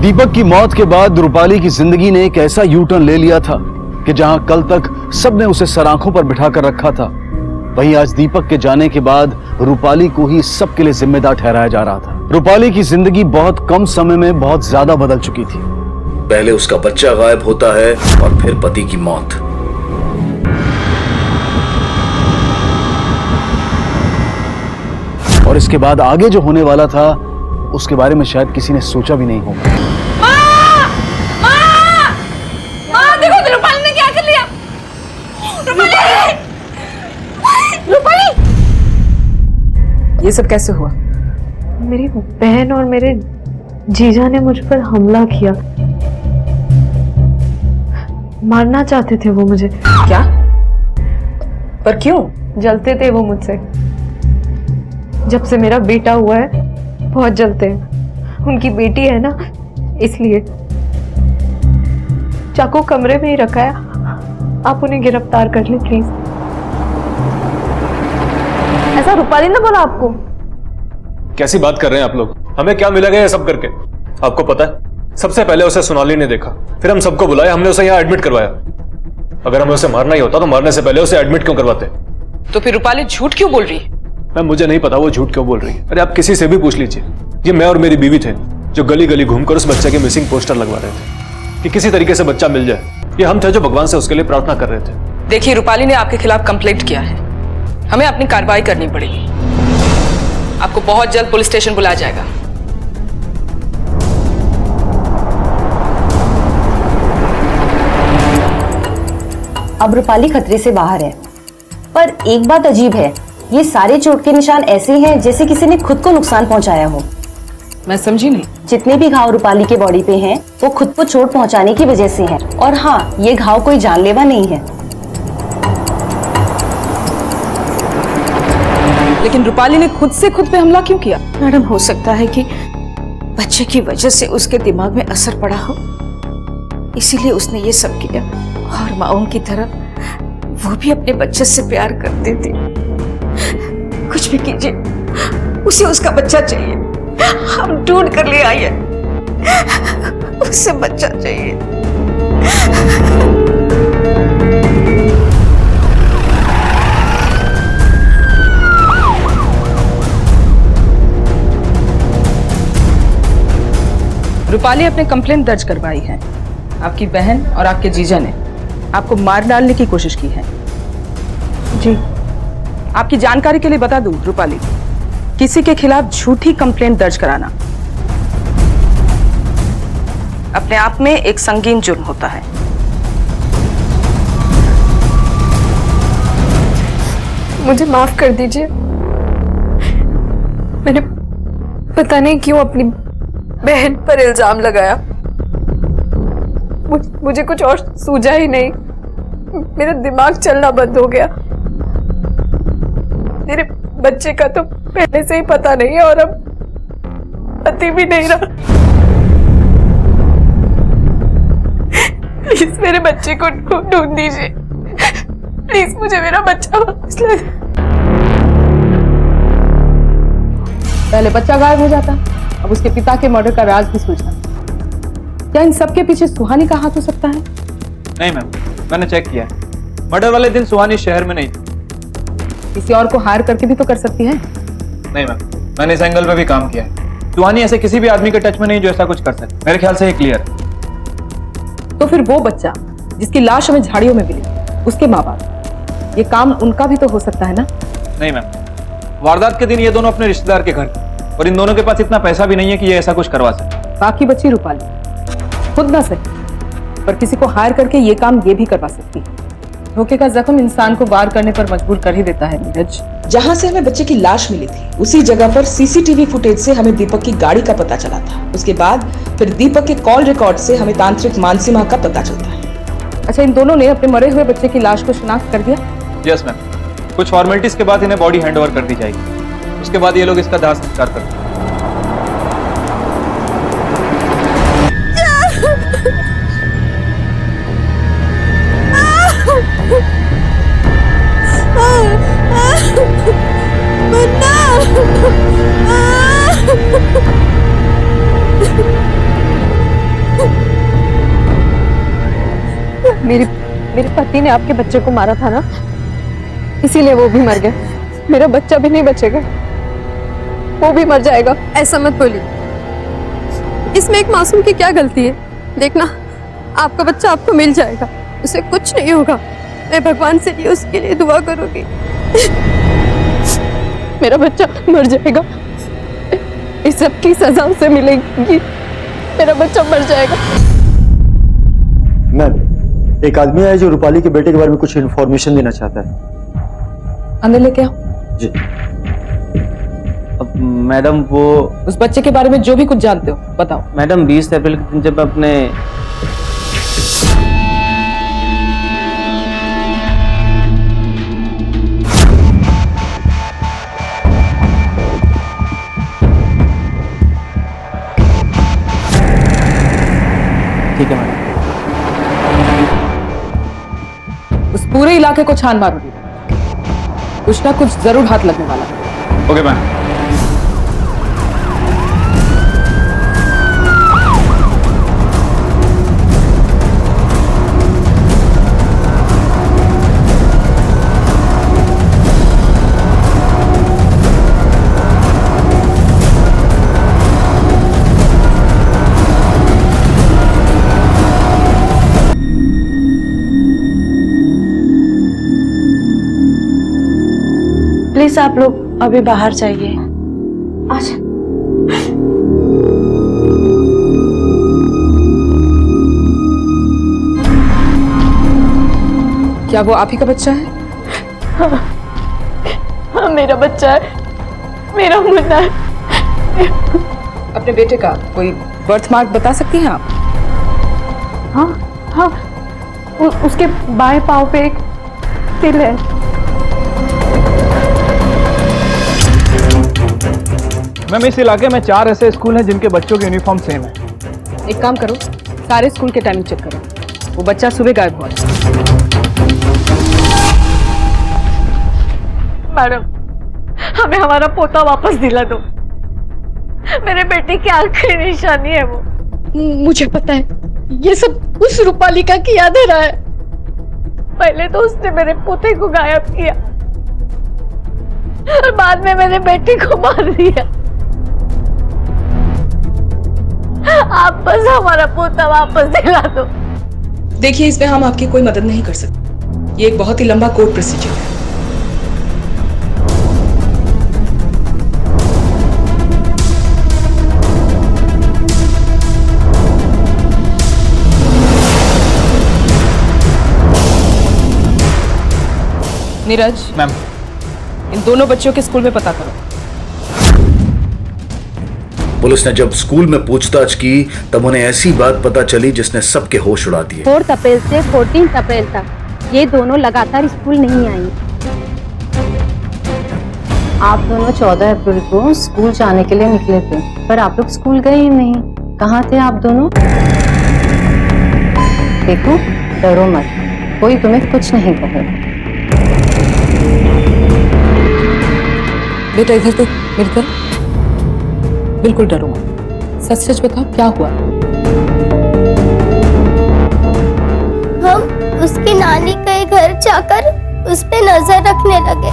दीपक की मौत के बाद रूपाली की जिंदगी ने एक ऐसा यू टर्न ले लिया था कि जहां कल तक सबने उसे सराखों पर बिठाकर रखा था, वहीं आज दीपक के जाने के बाद रूपाली को ही सबके लिए जिम्मेदार ठहराया जा रहा था। रूपाली की जिंदगी बहुत कम समय में बहुत ज्यादा बदल चुकी थी। पहले उसका बच्चा गायब होता है और फिर पति की मौत। और इसके बाद आगे जो होने वाला था उसके बारे में शायद किसी ने सोचा भी नहीं होगा। देखो रूपाली ने क्या कर लिया। रूपाली! ये सब कैसे हुआ? मेरी बहन और मेरे जीजा ने मुझ पर हमला किया। मारना चाहते थे वो मुझे। क्या? पर क्यों? जलते थे वो मुझसे। जब से मेरा बेटा हुआ है बहुत जलते हैं। उनकी बेटी है ना, इसलिए। चाकू कमरे में ही रखा है, आप उन्हें गिरफ्तार कर लें प्लीज। ऐसा रूपाली ने बोला आपको? कैसी बात कर रहे हैं आप लोग? हमें क्या मिलेगा ये सब करके? आपको पता है, सबसे पहले उसे सोनाली ने देखा, फिर हम सबको बुलाया, हमने उसे यहाँ एडमिट करवाया। अगर हमें उसे मारना ही होता तो मारने से पहले उसे एडमिट क्यों करवाते? तो फिर रूपाली झूठ क्यों बोल रही है? मैम मुझे नहीं पता वो झूठ क्यों बोल रही है। अरे आप किसी से भी पूछ लीजिए। ये मैं और मेरी बीवी थे जो गली गली घूमकर उस बच्चे के मिसिंग पोस्टर लगवा रहे थे कि किसी तरीके से बच्चा मिल जाए। ये हम थे जो भगवान से उसके लिए प्रार्थना कर रहे थे। देखिए, रूपाली ने आपके खिलाफ कंप्लेंट किया है, हमें अपनी कार्रवाई करनी पड़ेगी। आपको बहुत जल्द पुलिस स्टेशन बुलाया जाएगा। अब रूपाली खतरे से बाहर है, पर एक बात अजीब है, ये सारे चोट के निशान ऐसे हैं जैसे किसी ने खुद को नुकसान पहुंचाया हो। मैं समझी नहीं। जितने भी घाव रूपाली के बॉडी पे हैं, वो खुद को चोट पहुंचाने की वजह से हैं। और हाँ, ये घाव कोई जानलेवा नहीं है। लेकिन रूपाली ने खुद से खुद पे हमला क्यों किया? मैडम, हो सकता है कि बच्चे की वजह से उसके दिमाग में असर पड़ा हो, इसीलिए उसने ये सब किया। और माओं की तरह वो भी अपने बच्चे से प्यार करते थे। कुछ भी कीजिए, उसे उसका बच्चा चाहिए। हम ढूंढ कर ले आए, उसे बच्चा चाहिए। रूपाली अपने कंप्लेंट दर्ज करवाई है। आपकी बहन और आपके जीजा ने आपको मार डालने की कोशिश की है। जी, आपकी जानकारी के लिए बता दूं रूपाली, किसी के खिलाफ झूठी कंप्लेंट दर्ज कराना अपने आप में एक संगीन जुर्म होता है। मुझे माफ कर दीजिए। मैंने पता नहीं क्यों अपनी बहन पर इल्जाम लगाया। मुझे कुछ और सूझा ही नहीं। मेरा दिमाग चलना बंद हो गया। मेरे बच्चे का तो पहले से ही पता नहीं है और अब पति भी नहीं रहा। प्लीज मेरे बच्चे को ढूंढ दीजिए। प्लीज मुझे मेरा बच्चा वापस ले। पहले बच्चा गायब हो जाता, अब उसके पिता के मर्डर का राज भी सूझा। क्या इन सब के पीछे सुहानी का हाथ हो सकता है? नहीं मैम, मैंने चेक किया है। मर्डर वाले दिन सुहानी शहर में नहीं थी। किसी और को हायर करके भी तो कर सकती है। नहीं मैम, मैंने इस एंगल पे भी काम किया है। सुहानी ऐसे किसी भी आदमी के टच में नहीं जो ऐसा कुछ कर सके। मेरे ख्याल से ये क्लियर है। तो फिर वो बच्चा जिसकी लाश हमें झाड़ियों में मिली, उसके माँ बाप, ये काम उनका भी तो हो सकता है ना? नहीं मैम, वारदात के दिन ये दोनों अपने रिश्तेदार के घर थे और इन दोनों के पास इतना पैसा भी नहीं है कि ये ऐसा कुछ करवा सके। बाकी बच्ची रूपाली खुद ना सही, पर किसी को हायर करके ये काम ये भी करवा सकती है। धोखे का जख्म इंसान को वार करने पर मजबूर कर ही देता है नीरज। जहां से हमें बच्चे की लाश मिली थी, उसी जगह पर सीसीटीवी फुटेज से हमें दीपक की गाड़ी का पता चला था। उसके बाद फिर दीपक के कॉल रिकॉर्ड से हमें तांत्रिक मानसीमा का पता चलता है। अच्छा, इन दोनों ने अपने मरे हुए बच्चे की लाश को शिनाख्त कर दिया? यस मैम, कुछ फॉर्मेलिटीज के बाद इन्हें बॉडी हैंड ओवर कर दी जाएगी। उसके बाद ये लोग इसका दाह संस्कार करेंगे। मेरे पति ने आपके बच्चे को मारा था ना, इसीलिए वो भी मर गया। मेरा बच्चा भी नहीं बचेगा, वो भी मर जाएगा। ऐसा मत बोलिए, इसमें एक मासूम की क्या गलती है? देखना, आपका बच्चा आपको मिल जाएगा, उसे कुछ नहीं होगा। मैं भगवान से भी उसके लिए दुआ करूंगी। मेरा बच्चा मर जाएगा, इस सब की सजा उसे मिलेगी। मेरा बच्चा मर जाएगा। मैम, एक आदमी है जो रूपाली के बेटे के बारे में कुछ इन्फॉर्मेशन देना चाहता है। अंदर लेके आओ। जी। अब मैडम, वो उस बच्चे के बारे में जो भी कुछ जानते हो बताओ। मैडम, 20 अप्रैल के दिन जब अपने ठीक है मैडम, उस पूरे इलाके को छान मारोगी, कुछ ना कुछ जरूर हाथ लगने वाला है। Okay ma'am. प्लीज आप लोग अभी बाहर जाइए। अच्छा। क्या वो आप ही का बच्चा है? हाँ, मेरा बच्चा है, मेरा मुन्ना है। अपने बेटे का कोई बर्थ मार्क बता सकती हैं आप? हाँ हाँ, उसके बाएं पांव पे एक तिल है। मैम इस इलाके में 4 ऐसे स्कूल हैं जिनके बच्चों के यूनिफॉर्म सेम है। एक काम करो, सारे स्कूल के टाइमिंग चेक करो। वो बच्चा सुबह गायब हुआ था। मैडम, हमें हमारा पोता वापस दिला दो। मेरे बेटे की आखिरी निशानी है वो। मुझे पता है, ये सब उस रूपाली का किया दे रहा है। पहले तो उसने मेरे पोते को गायब किया और बाद में मेरे बेटे को मार दिया। आप बस हमारा पोता वापस दिला दो। देखिए, इसमें हम आपकी कोई मदद नहीं कर सकते। ये एक बहुत ही लंबा कोर्ट प्रोसीजर है। नीरज मैम, इन दोनों बच्चों के स्कूल में पता करो। पुलिस ने जब स्कूल में पूछताछ की तब उन्हें ऐसी बात पता चली जिसने सबके होश उड़ा दिए। 4 अप्रैल से 14 अप्रैल तक ये दोनों लगातार स्कूल नहीं आई। आप दोनों 14 अप्रैल को स्कूल जाने के लिए निकले थे, पर आप लोग स्कूल गए ही नहीं। कहाँ थे आप दोनों? देखो, डरो मत, कोई तुम्हें कुछ नहीं कहेगा। बेटा इधर देख, मेरी तरफ। बिल्कुल डरो मत, सच सच बताओ क्या हुआ। हम उसकी नानी के घर जाकर उस पे नजर रखने लगे।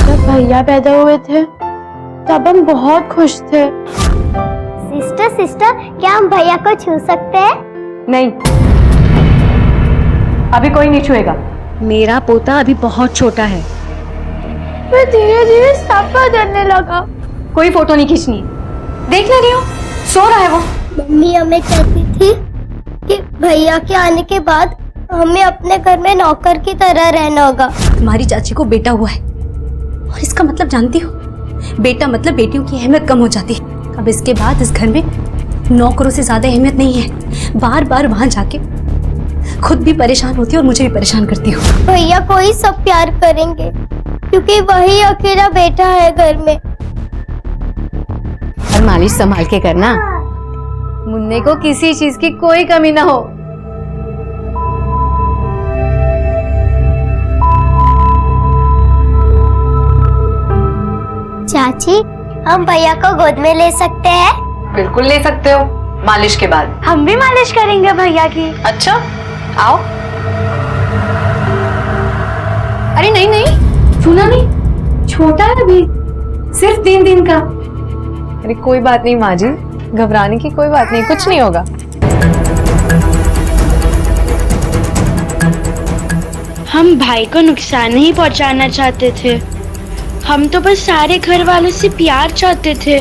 जब भैया पैदा हुए थे तब हम बहुत खुश थे। सिस्टर, क्या हम भैया को छू सकते हैं? नहीं, अभी कोई नहीं छुएगा। मेरा पोता अभी बहुत छोटा है। मैं धीरे धीरे सफा करने लगा। कोई फोटो नहीं खींचनी, देख ले रही हो, सो रहा है वो। मम्मी हमें कहती थी कि भैया के आने के बाद हमें अपने घर में नौकर की तरह रहना होगा। तुम्हारी चाची को बेटा हुआ है और इसका मतलब जानती हो, बेटा मतलब बेटियों की अहमियत कम हो जाती है। अब इसके बाद इस घर में नौकरों से ज्यादा अहमियत नहीं है। बार बार वहां जाके खुद भी परेशान होती है और मुझे भी परेशान करती हो। भैया को ही सब प्यार करेंगे क्योंकि वही अकेला बेटा है घर में। और मालिश संभाल के करना, मुन्ने को किसी चीज की कोई कमी ना हो। चाची, हम भैया को गोद में ले सकते हैं? बिल्कुल ले सकते हो, मालिश के बाद। हम भी मालिश करेंगे भैया की। अच्छा, आओ। अरे नहीं नहीं, छूना नहीं, छोटा है अभी, सिर्फ 3 दिन का। अरे कोई बात नहीं माँ जी, घबराने की कोई बात नहीं, कुछ नहीं होगा। हम भाई को नुकसान नहीं पहुंचाना चाहते थे। हम तो बस सारे घर वालों से प्यार चाहते थे,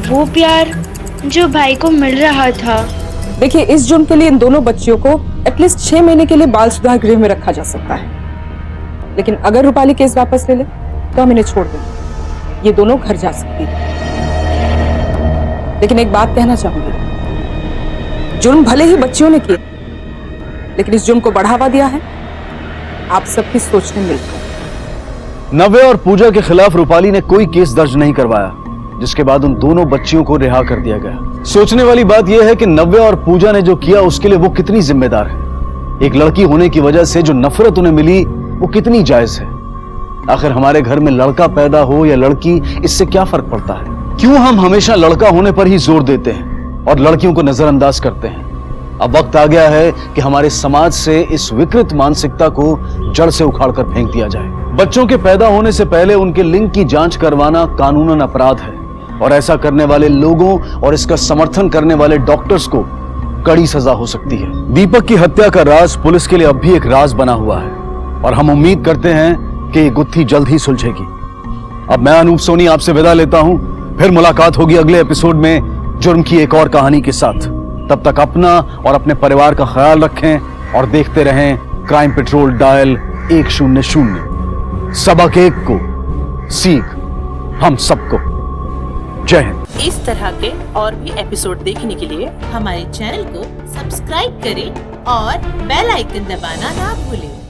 वो प्यार जो भाई को मिल रहा था। देखिए, इस जुर्म के लिए इन दोनों बच्चियों को एटलीस्ट 6 महीने के लिए बाल सुधार गृह में रखा जा सकता है। लेकिन अगर रूपाली केस वापस ले ले तो हम इन्हें छोड़ देंगे। ये दोनों घर जा सकती है। लेकिन एक बात कहना चाहूंगी, जुर्म भले ही बच्चियों ने किए, लेकिन इस जुर्म को बढ़ावा दिया है आप सबकी सोचने मिलकर। नव्या और पूजा के खिलाफ रूपाली ने कोई केस दर्ज नहीं करवाया, जिसके बाद उन दोनों बच्चियों को रिहा कर दिया गया। सोचने वाली बात यह है कि नव्या और पूजा ने जो किया उसके लिए वो कितनी जिम्मेदार है। एक लड़की होने की वजह से जो नफरत उन्हें मिली वो कितनी जायज है। आखिर हमारे घर में लड़का पैदा हो या लड़की, इससे क्या फर्क पड़ता है? क्यों हम हमेशा लड़का होने पर ही जोर देते हैं और लड़कियों को नजरअंदाज करते हैं? अब वक्त आ गया है कि हमारे समाज से इस विकृत मानसिकता को जड़ से उखाड़कर फेंक दिया जाए। बच्चों के पैदा होने से पहले उनके लिंग की जांच करवाना कानूनन अपराध है और ऐसा करने वाले लोगों और इसका समर्थन करने वाले डॉक्टर्स को कड़ी सजा हो सकती है। दीपक की हत्या का राज पुलिस के लिए अब भी एक राज बना हुआ है और हम उम्मीद करते हैं कि ये गुत्थी जल्द ही सुलझेगी। अब मैं अनूप सोनी आपसे विदा लेता हूं, फिर मुलाकात होगी अगले एपिसोड में जुर्म की एक और कहानी के साथ। तब तक अपना और अपने परिवार का ख्याल रखें और देखते रहें क्राइम पेट्रोल डायल 100। सबक एक को सीख हम सबको। जय हिंद। इस तरह के और भी एपिसोड देखने के लिए हमारे चैनल को सब्सक्राइब करें और बेल आइकन दबाना ना भूलें।